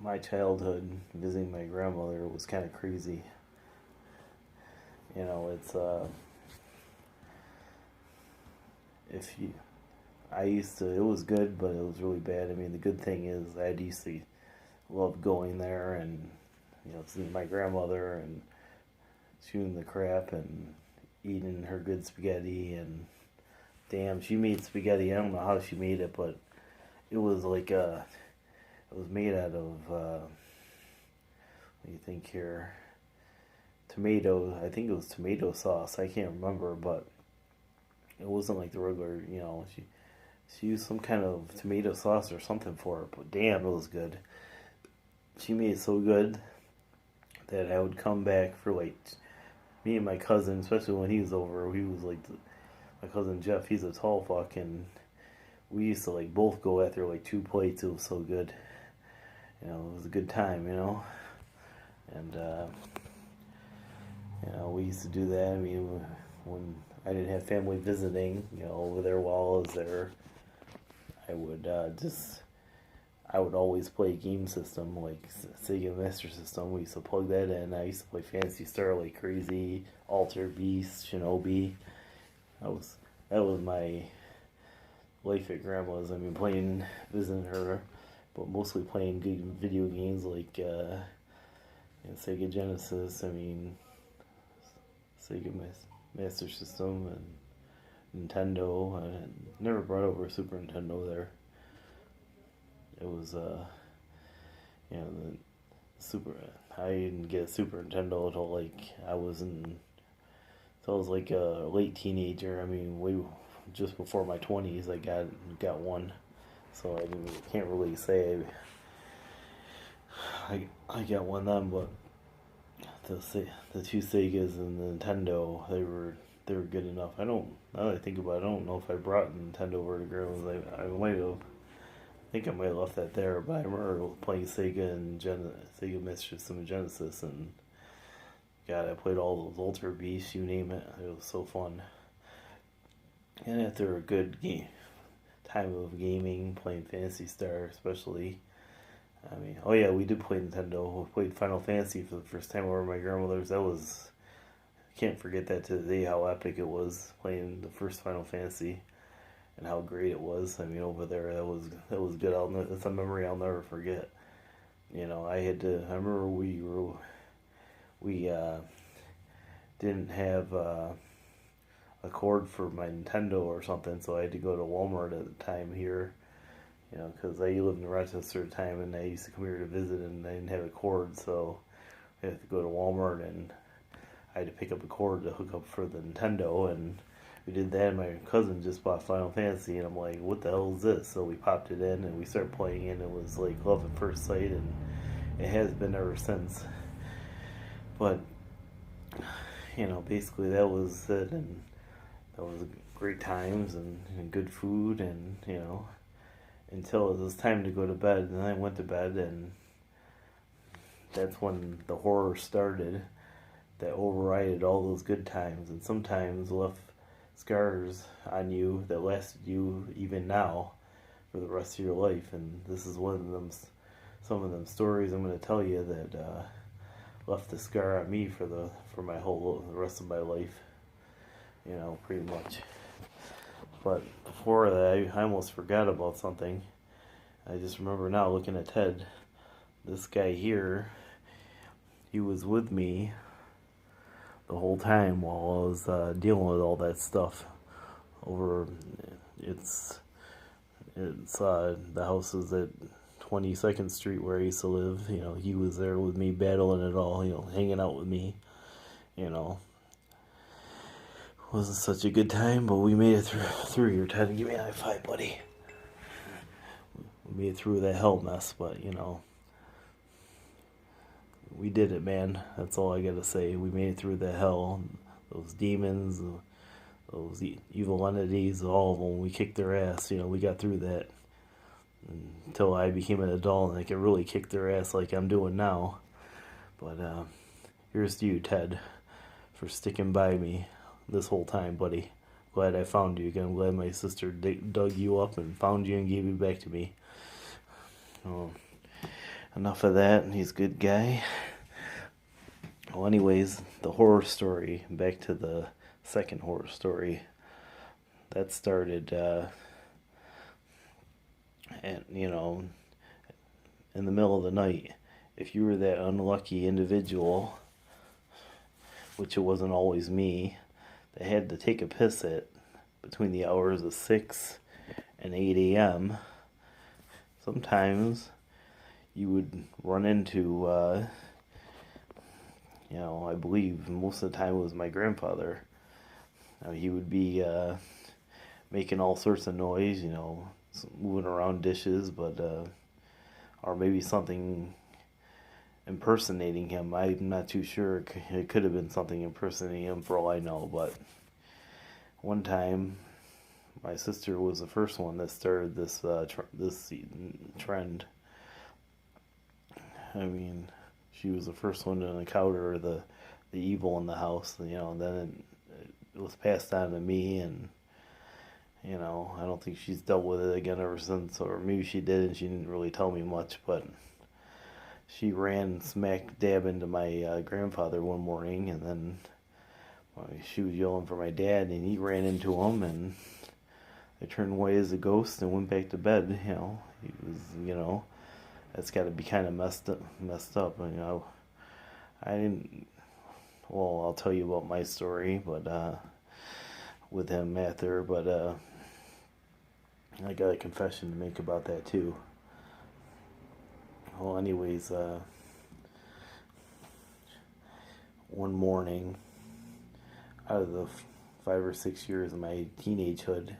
my childhood visiting my grandmother was kind of crazy. You know, it's if you, I used to, it was good, but it was really bad. I mean, the good thing is I used to love going there and, you know, seeing my grandmother and shooting the crap and eating her good spaghetti. And damn, she made spaghetti. I don't know how she made it, but it was like it was made out of what do you think here? Tomato. I think it was tomato sauce. I can't remember, but it wasn't like the regular. You know, she used some kind of tomato sauce or something for it. But damn, it was good. She made it so good that I would come back for like me and my cousin, especially when he was over. He was like my cousin Jeff. He's a tall fuck, and we used to like both go after like two plates. It was so good. You know, it was a good time. You know, and you know, we used to do that. I mean, when I didn't have family visiting, you know, over there while I was there, I would I would always play a game system like Sega Master System. We used to plug that in. I used to play Phantasy Star like crazy, Alter Beast, Shinobi. That was my life at grandma's. I mean, visiting her, but mostly playing good video games like Sega Genesis. I mean, Sega Master System and Nintendo. I never brought over a Super Nintendo there. It was you know, the Super. I didn't get a Super Nintendo until like I was like a late teenager. I mean, way just before my 20s, I got one. So can't really say I got one then, but the two Segas and the Nintendo, they were good enough. I don't Now that I think about it, I don't know if I brought Nintendo over to girls. I might have. I think I might have left that there, but I remember playing Sega and Sega Master System and Genesis, and God, I played all those Ultra Beasts, you name it. It was so fun. And after a good time of gaming, playing Phantasy Star especially. I mean, oh yeah, we did play Nintendo. We played Final Fantasy for the first time over at my grandmother's. I can't forget that to the day, how epic it was playing the first Final Fantasy and how great it was. I mean, over there, that was good. That's a memory I'll never forget. You know, I remember we didn't have a cord for my Nintendo or something, so I had to go to Walmart at the time here. You know, because I lived in Rochester at the time, and I used to come here to visit, and I didn't have a cord, so I had to go to Walmart, and I had to pick up a cord to hook up for the Nintendo, and we did that, and my cousin just bought Final Fantasy, and I'm like, what the hell is this? So we popped it in, and we started playing, and it was like love at first sight, and it has been ever since. But, you know, basically that was it, and that was great times, and good food, and, you know, until it was time to go to bed, and then I went to bed, and that's when the horror started that overrided all those good times, and sometimes left scars on you that lasted you even now for the rest of your life. And this is one of them, some of them stories I'm going to tell you that left the scar on me for the rest of my life, you know, pretty much. But before that, I almost forgot about something. I just remember now looking at Ted. This guy here, he was with me the whole time while I was dealing with all that stuff. It's the house is at 22nd Street where I used to live. You know, he was there with me battling it all, you know, hanging out with me, you know. Wasn't such a good time, but we made it through here, Ted. Give me a high five, buddy. We made it through that hell mess, but, you know, we did it, man. That's all I gotta say. We made it through the hell. Those demons, those evil entities, all of them, we kicked their ass. You know, we got through that until I became an adult and I could really kick their ass like I'm doing now. But here's to you, Ted. for sticking by me this whole time, buddy. Glad I found you again. I'm glad my sister dug you up and found you and gave you back to me. Oh, enough of that. He's a good guy. Well, anyways, the horror story. Back to the second horror story. That started, and in the middle of the night. If you were that unlucky individual, which it wasn't always me, that had to take a piss at between the hours of 6 and 8 a.m., sometimes you would run into, I believe most of the time it was my grandfather. He would be making all sorts of noise, moving around dishes, but, or maybe something impersonating him. I'm not too sure. It could have been something impersonating him for all I know, but one time my sister was the first one that started this trend. I mean, she was the first one to encounter the evil in the house, and then it was passed on to me, and I don't think she's dealt with it again ever since, or maybe she did and she didn't really tell me much, but she ran smack dab into my grandfather one morning, and then she was yelling for my dad, and he ran into him, and I turned away as a ghost and went back to bed. He was, that's got to be kind of messed up. I didn't. Well, I'll tell you about my story, but with him after. But I got a confession to make about that too. Well, anyways, one morning, out of the 5 or 6 years of my teenagehood,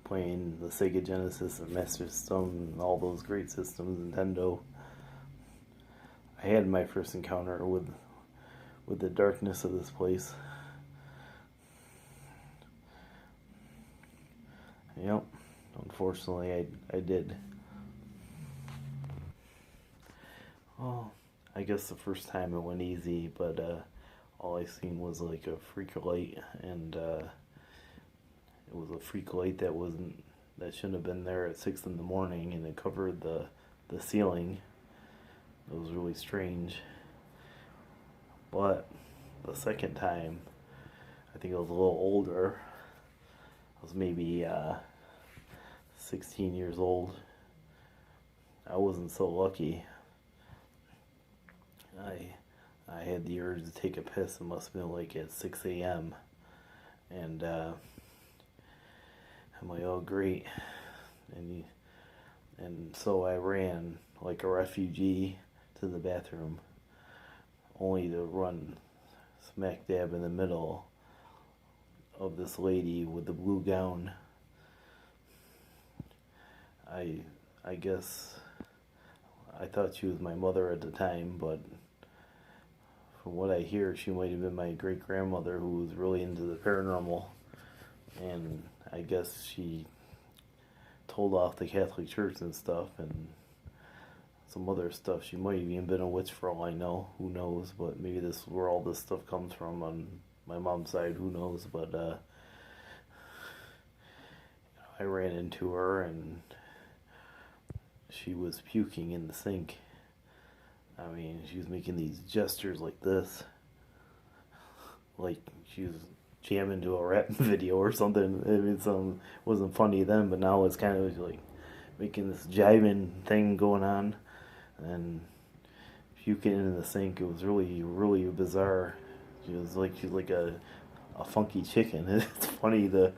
playing the Sega Genesis and Master System and all those great systems, Nintendo, I had my first encounter with the darkness of this place. Yep, unfortunately I did. Well, I guess the first time it went easy, but all I seen was like a freak light, and it was a freak light that shouldn't have been there at 6 in the morning, and it covered the ceiling. It was really strange. But the second time, I think I was a little older. I was maybe 16 years old. I wasn't so lucky. I had the urge to take a piss. It must have been like at 6 a.m. And I'm like, oh great. And so I ran like a refugee to the bathroom, only to run smack dab in the middle of this lady with the blue gown. I guess I thought she was my mother at the time, but from what I hear, she might have been my great-grandmother, who was really into the paranormal, and I guess she told off the Catholic Church and stuff, and some other stuff. She might have even been a witch for all I know. Who knows? But maybe this is where all this stuff comes from on my mom's side. Who knows? But I ran into her, and she was puking in the sink. I mean, she was making these gestures like this, like she was jamming to a rap video or something. I mean, it wasn't funny then, but now it's kind of like making this jiving thing going on, and puking in the sink. It was really, really bizarre. She's like a funky chicken. It's funny to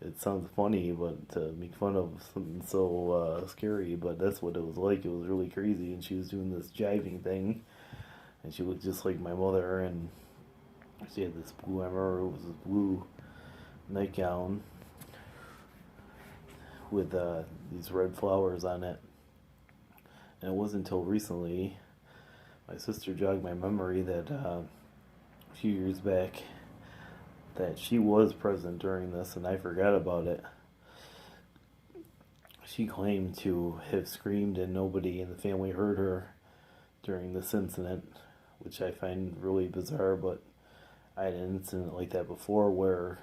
it sounds funny, but to make fun of something so scary, but that's what it was like. It was really crazy, and she was doing this jiving thing, and she looked just like my mother, and she had this blue, I remember it was this blue nightgown with these red flowers on it, and it wasn't until recently my sister jogged my memory that a few years back that she was present during this, and I forgot about it. She claimed to have screamed and nobody in the family heard her during this incident, which I find really bizarre, but I had an incident like that before where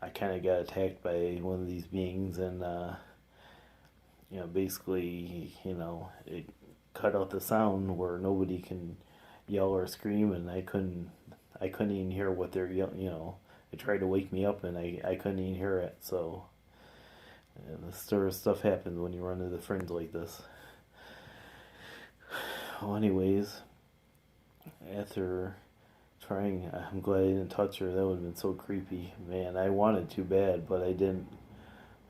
I kind of got attacked by one of these beings, and basically, it cut out the sound where nobody can yell or scream, and I couldn't even hear what they're yelling. They tried to wake me up, and I couldn't even hear it. So, this sort of stuff happens when you run into the Fringe like this. Well, anyways, after trying, I'm glad I didn't touch her. That would have been so creepy. Man, I wanted to bad, but I didn't.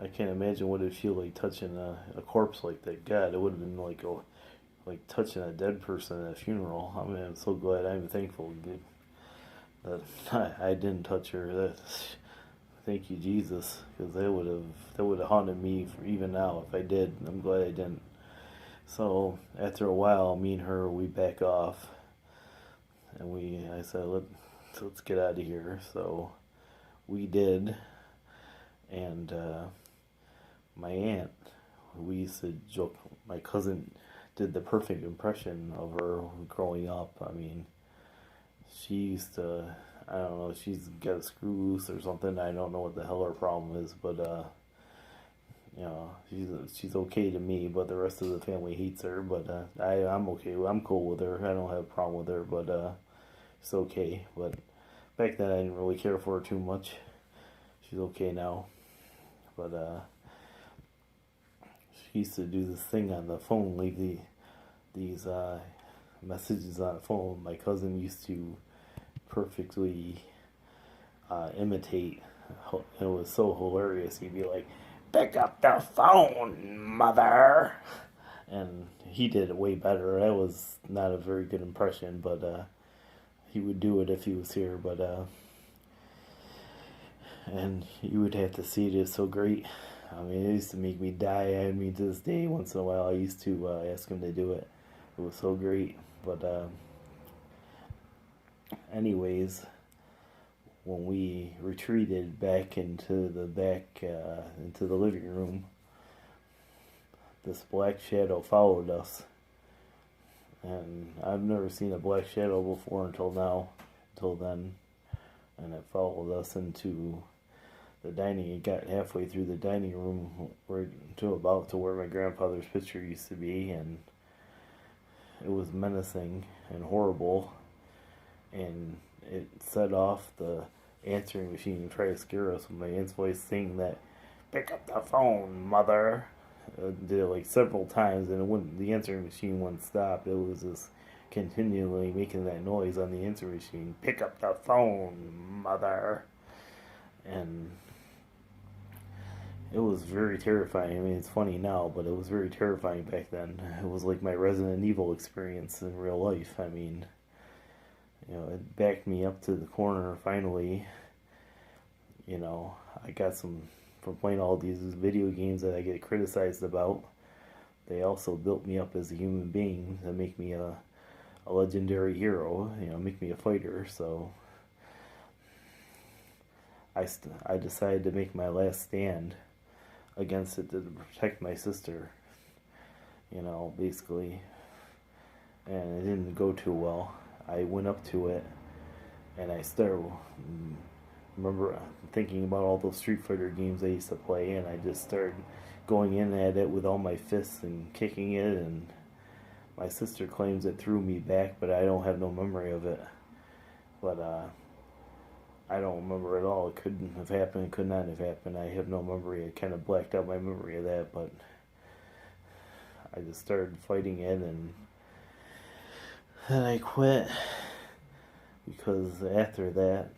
I can't imagine what it'd feel like touching a corpse like that. God, it would have been like touching a dead person at a funeral. I mean, I'm so glad. I'm thankful that I didn't touch her. Thank you, Jesus, because that would have haunted me for even now if I did. I'm glad I didn't. So after a while, me and her, we back off, and I said, let's get out of here. So we did, and my aunt, we used to joke, my cousin did the perfect impression of her growing up. I mean, she used to, I don't know, she's got a screw loose or something. I don't know what the hell her problem is, but she's okay to me, but the rest of the family hates her. But I'm okay. I'm cool with her. I don't have a problem with her, but it's okay. But back then I didn't really care for her too much. She's okay now, but she used to do this thing on the phone, leave these messages on the phone. My cousin used to perfectly imitate. It was so hilarious. He'd be like, "Pick up the phone, mother," and he did it way better. That was not a very good impression, but he would do it if he was here. But and you would have to see it. It's so great. I mean, it used to make me die. I mean, to this day, once in a while, I used to ask him to do it. It was so great. But anyways, when we retreated back into the living room, this black shadow followed us, and I've never seen a black shadow before until then, and it followed us into the dining. It got halfway through the dining room, right to about to where my grandfather's picture used to be, and it was menacing and horrible, and it set off the answering machine and tried to scare us with my aunt's voice saying that, "Pick up the phone, mother." Did it like several times, and the answering machine wouldn't stop. It was just continually making that noise on the answering machine. "Pick up the phone, mother." And it was very terrifying. I mean, it's funny now, but it was very terrifying back then. It was like my Resident Evil experience in real life. I mean, it backed me up to the corner finally. I got some, from playing all these video games that I get criticized about. They also built me up as a human being to make me a legendary hero, make me a fighter. So I decided to make my last stand against it to protect my sister, basically. And it didn't go too well. I went up to it, and I remember thinking about all those Street Fighter games I used to play, and I just started going in at it with all my fists and kicking it, and my sister claims it threw me back, but I don't have no memory of it. But I don't remember at all. It couldn't have happened. It could not have happened. I have no memory. I kind of blacked out my memory of that, but I just started fighting it, and then I quit because after that,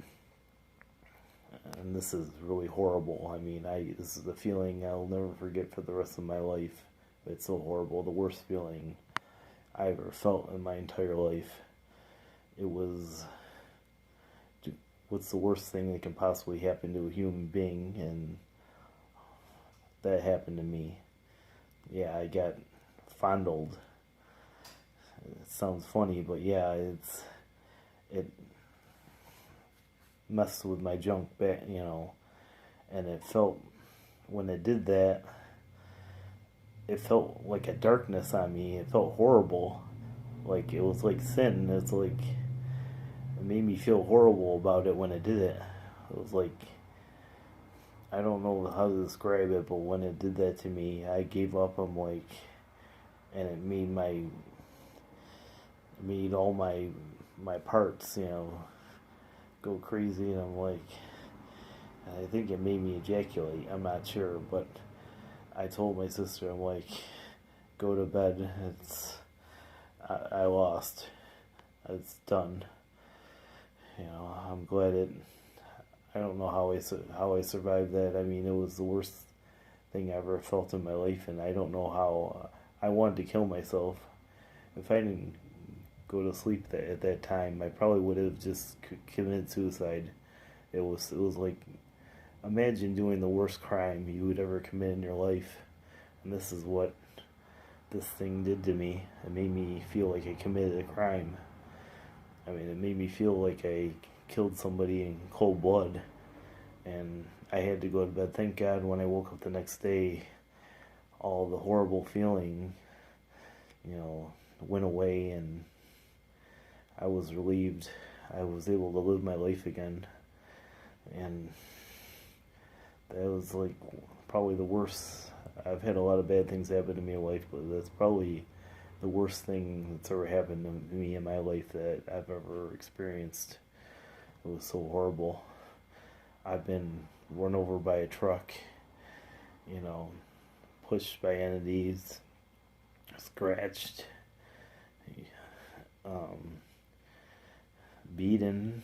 and this is really horrible. I mean, this is a feeling I'll never forget for the rest of my life. It's so horrible. The worst feeling I ever felt in my entire life. It was, what's the worst thing that can possibly happen to a human being? And that happened to me. Yeah, I got fondled. It sounds funny, but yeah, it messed with my junk back, and it felt, when it did that, it felt like a darkness on me. It felt horrible, like it was like sin. It's like it made me feel horrible about it when I did it. It was like I don't know how to describe it, but when it did that to me, I gave up. I'm like, and it made all my parts, go crazy, and I'm like, I think it made me ejaculate. I'm not sure, but I told my sister, I'm like, go to bed. I lost. It's done. I'm glad it. I don't know how I survived that. I mean, it was the worst thing I ever felt in my life, and I don't know how. I wanted to kill myself. If I didn't go to sleep at that time, I probably would have just committed suicide. It was like, imagine doing the worst crime you would ever commit in your life, and this is what this thing did to me. It made me feel like I committed a crime. I mean, it made me feel like I killed somebody in cold blood, and I had to go to bed. Thank God when I woke up the next day, all the horrible feeling, went away, and I was relieved. I was able to live my life again, and that was like probably the worst. I've had a lot of bad things happen to me in life, but that's probably the worst thing that's ever happened to me in my life that I've ever experienced. It was so horrible. I've been run over by a truck, you know, pushed by entities, scratched, um, beaten.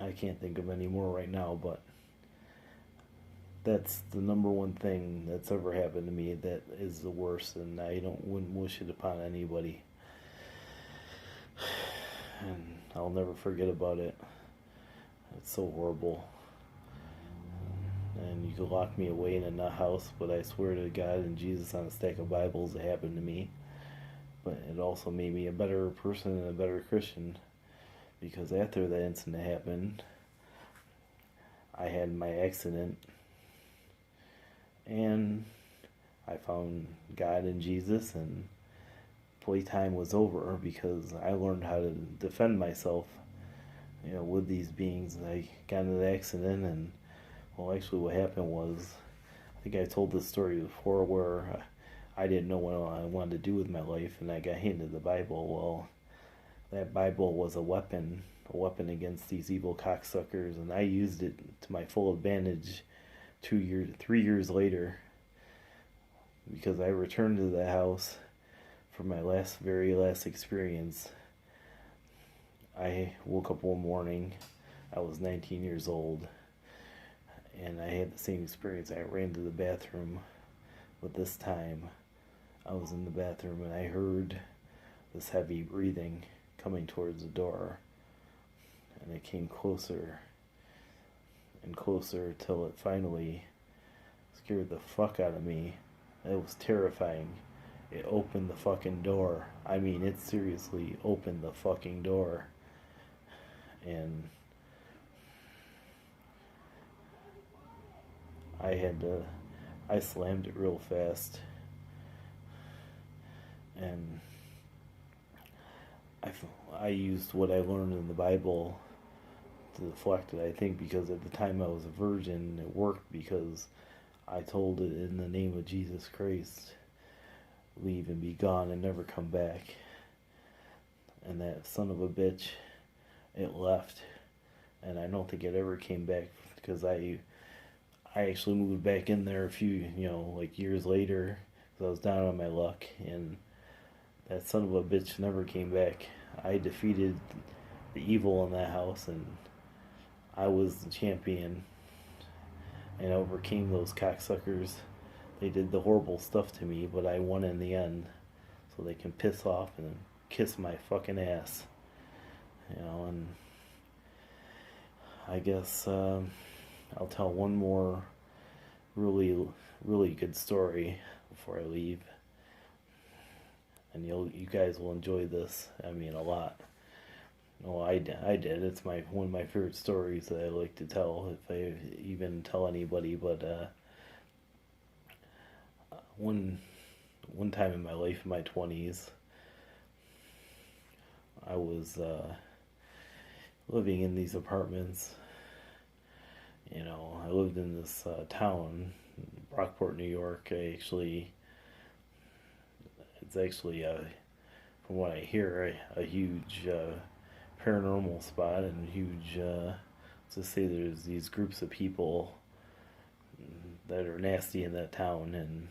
I can't think of any more right now, but that's the number one thing that's ever happened to me that is the worst, and wouldn't wish it upon anybody. And I'll never forget about it. It's so horrible. And you could lock me away in a nut house, but I swear to God and Jesus on a stack of Bibles it happened to me. But it also made me a better person and a better Christian, because after that incident happened, I had my accident, and I found God and Jesus, and playtime was over because I learned how to defend myself, with these beings. I got in an accident, and well, actually, what happened was, I think I told this story before, where I didn't know what I wanted to do with my life, and I got handed the Bible. Well, that Bible was a weapon against these evil cocksuckers, and I used it to my full advantage 3 years later, because I returned to the house for my very last experience. I woke up one morning, I was 19 years old, and I had the same experience. I ran to the bathroom, but this time I was in the bathroom and I heard this heavy breathing coming towards the door, and it came closer and closer till it finally scared the fuck out of me. It was terrifying. It opened the fucking door. I mean, it seriously opened the fucking door. And I slammed it real fast. And I used what I learned in the Bible to deflect it, I think, because at the time I was a virgin. It worked because I told it, in the name of Jesus Christ, leave and be gone and never come back. And that son of a bitch, it left, and I don't think it ever came back, because I actually moved back in there a few, years later, because I was down on my luck, and that son of a bitch never came back. I defeated the evil in that house, and I was the champion, and I overcame those cocksuckers. They did the horrible stuff to me, but I won in the end, so they can piss off and kiss my fucking ass. And I guess I'll tell one more really, really good story before I leave, and you guys will enjoy this. I mean, a lot. Well, I did. It's one of my favorite stories that I like to tell, if I even tell anybody. But one one time in my life, in my 20s, I was living in these apartments. I lived in this town, Brockport, New York. It's actually, from what I hear, a huge paranormal spot, and huge, to say there's these groups of people that are nasty in that town. And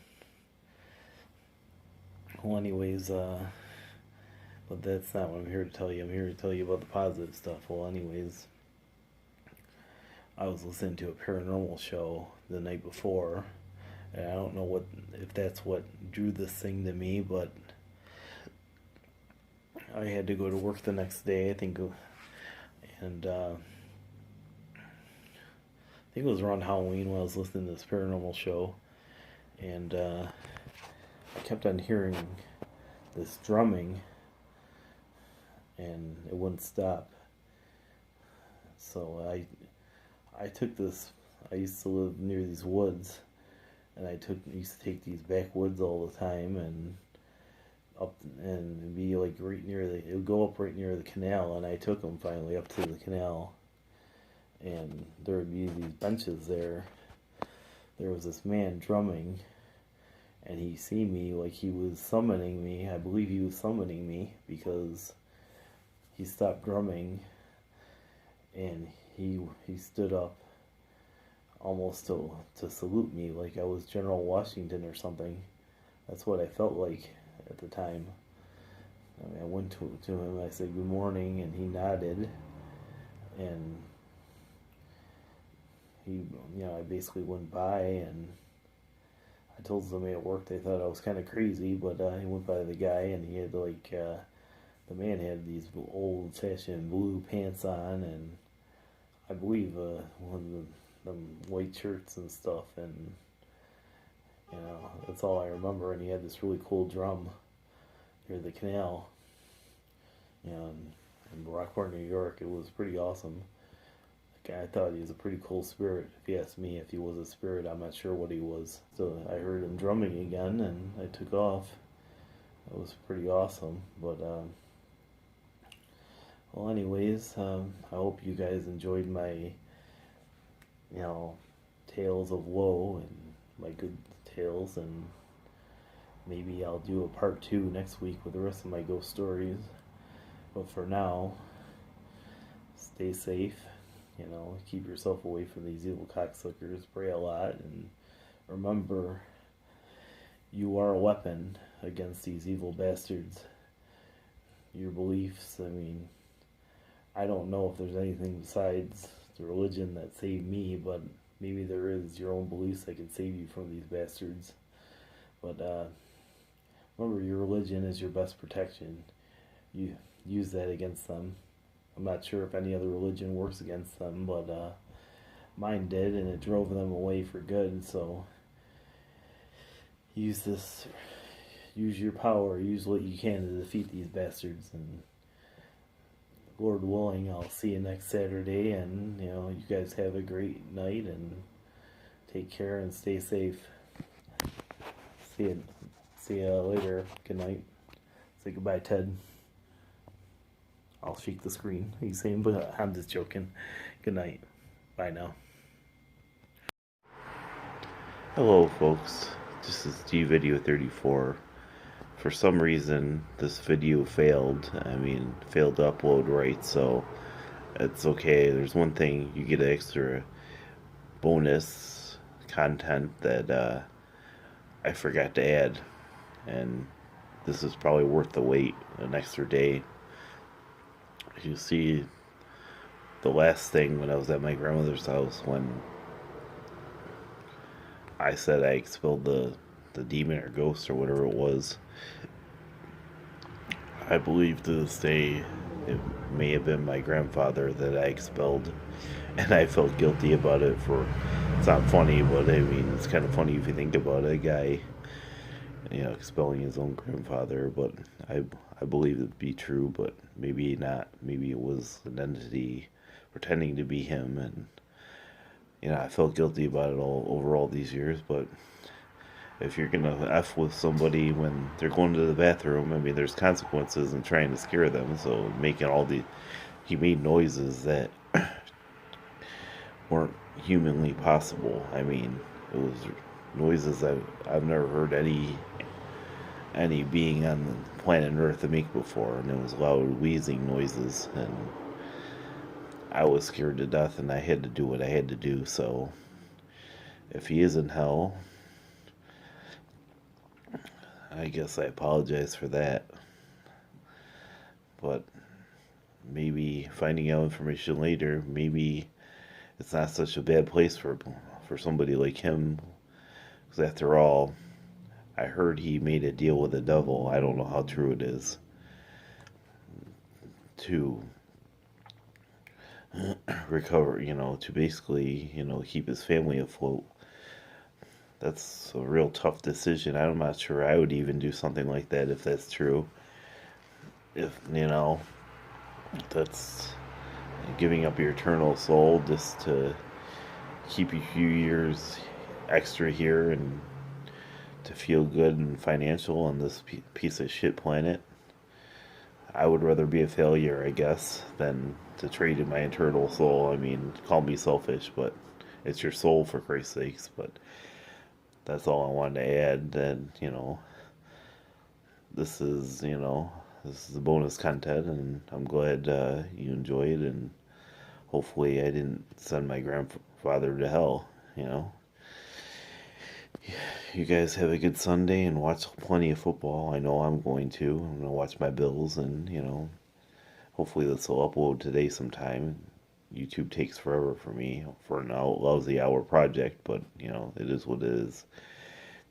well, anyways, but that's not what I'm here to tell you. I'm here to tell you about the positive stuff. Well, anyways, I was listening to a paranormal show the night before, and I don't know if that's what drew this thing to me, but I had to go to work the next day, I think, and I think it was around Halloween when I was listening to this paranormal show, and I kept on hearing this drumming, and it wouldn't stop. So I took this. I used to live near these woods, and used to take these backwoods all the time, and up and it'd be like right near it would go up right near the canal, and I took them finally up to the canal, and there would be these benches there. There was this man drumming, and he seen me like he was summoning me. I believe he was summoning me because he stopped drumming, and he stood up almost to salute me like I was General Washington or something. That's what I felt like at the time. I mean, I went to him, I said good morning, and he nodded, and I basically went by, and I told somebody at work they thought I was kind of crazy, but I went by the guy, and he had the man had these old-fashioned blue pants on, and I believe one of them white shirts and stuff, and that's all I remember. And he had this really cool drum near the canal, in Rockport, New York. It was pretty awesome. I thought he was a pretty cool spirit. If you ask me if he was a spirit, I'm not sure what he was. So I heard him drumming again, and I took off. It was pretty awesome. But well, anyways, I hope you guys enjoyed my tales of woe and my good tales, and maybe I'll do a part 2 next week with the rest of my ghost stories. But for now, stay safe, keep yourself away from these evil cocksuckers, pray a lot, and remember, you are a weapon against these evil bastards. Your beliefs, I don't know if there's anything besides the religion that saved me, but maybe there is your own beliefs that can save you from these bastards. But remember, your religion is your best protection. You use that against them. I'm not sure if any other religion works against them, but mine did, and it drove them away for good. So use your power, use what you can to defeat these bastards, and Lord willing, I'll see you next Saturday, and you guys have a great night, and take care and stay safe. See you later. Good night. Say goodbye, Ted. I'll shake the screen. He's saying, but I'm just joking. Good night. Bye now. Hello, folks. This is Video 34. For some reason, this video failed. Failed to upload right, so it's okay. There's one thing, you get extra bonus content that I forgot to add, and this is probably worth the wait, an extra day. You see, the last thing when I was at my grandmother's house, when I said I expelled the demon or ghost or whatever it was, I believe to this day it may have been my grandfather that I expelled, and I felt guilty about it. It's not funny, but it's kind of funny if you think about it, a guy expelling his own grandfather. But I believe it to be true, but maybe not. Maybe it was an entity pretending to be him, and I felt guilty about it over all these years. But if you're gonna F with somebody when they're going to the bathroom, I mean, there's consequences in trying to scare them. So he made noises that weren't humanly possible. I mean, it was noises I've never heard any being on planet Earth to make before, and it was loud wheezing noises, and I was scared to death, and I had to do what I had to do. So, if he is in hell, I guess I apologize for that. But maybe finding out information later, maybe it's not such a bad place for somebody like him. Because after all, I heard he made a deal with the devil. I don't know how true it is. To recover, to basically, keep his family afloat. That's a real tough decision. I'm not sure I would even do something like that if that's true. If, that's giving up your eternal soul just to keep a few years extra here and to feel good and financial on this piece of shit planet. I would rather be a failure, I guess, than to trade in my eternal soul. I mean, call me selfish, but it's your soul, for Christ's sakes. But that's all I wanted to add. Then, this is, this is the bonus content, and I'm glad you enjoyed, and hopefully I didn't send my grandfather to hell, You guys have a good Sunday and watch plenty of football. I know I'm going to. I'm going to watch my Bills, and, hopefully this will upload today sometime. YouTube takes forever for me for an lousy hour project, but, it is what it is.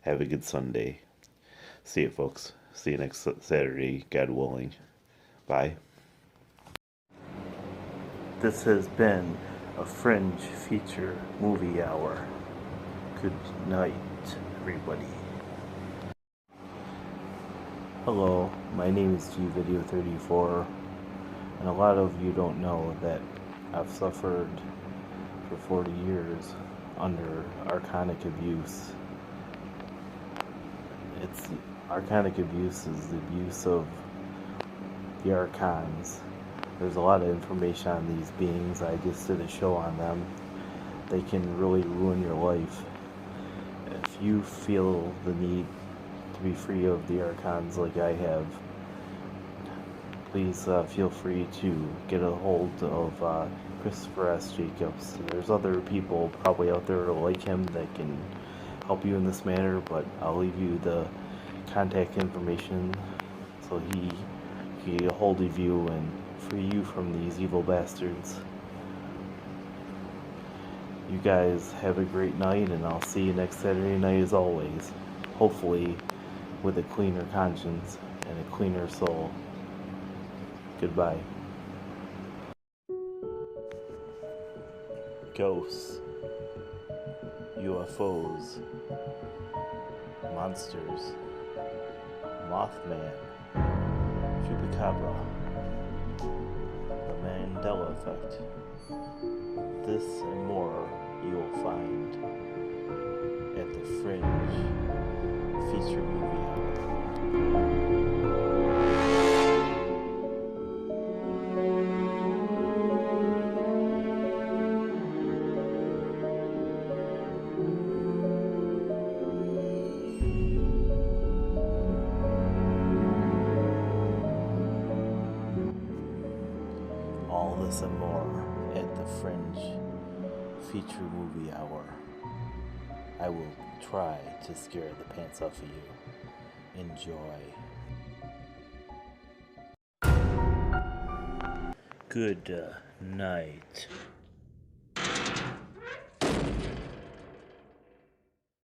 Have a good Sunday. See you, folks. See you next Saturday, God willing. Bye. This has been a Fringe feature movie hour. Good night, everybody. Hello, my name is GVideo34, and a lot of you don't know that I've suffered for 40 years under archonic abuse. Archonic abuse is the abuse of the archons. There's a lot of information on these beings. I just did a show on them. They can really ruin your life. If you feel the need to be free of the archons like I have, please feel free to get a hold of Christopher S. Jacobs. There's other people probably out there like him that can help you in this manner, but I'll leave you the contact information so he can get a hold of you and free you from these evil bastards. You guys have a great night, and I'll see you next Saturday night as always. Hopefully with a cleaner conscience and a cleaner soul. Goodbye. Ghosts, UFOs, monsters, Mothman, Chupacabra, the Mandela effect. This and more you will find at the Fringe feature movie hour. All this and more at the Fringe feature movie hour. I will try to scare the pants off of you. Enjoy. Good night.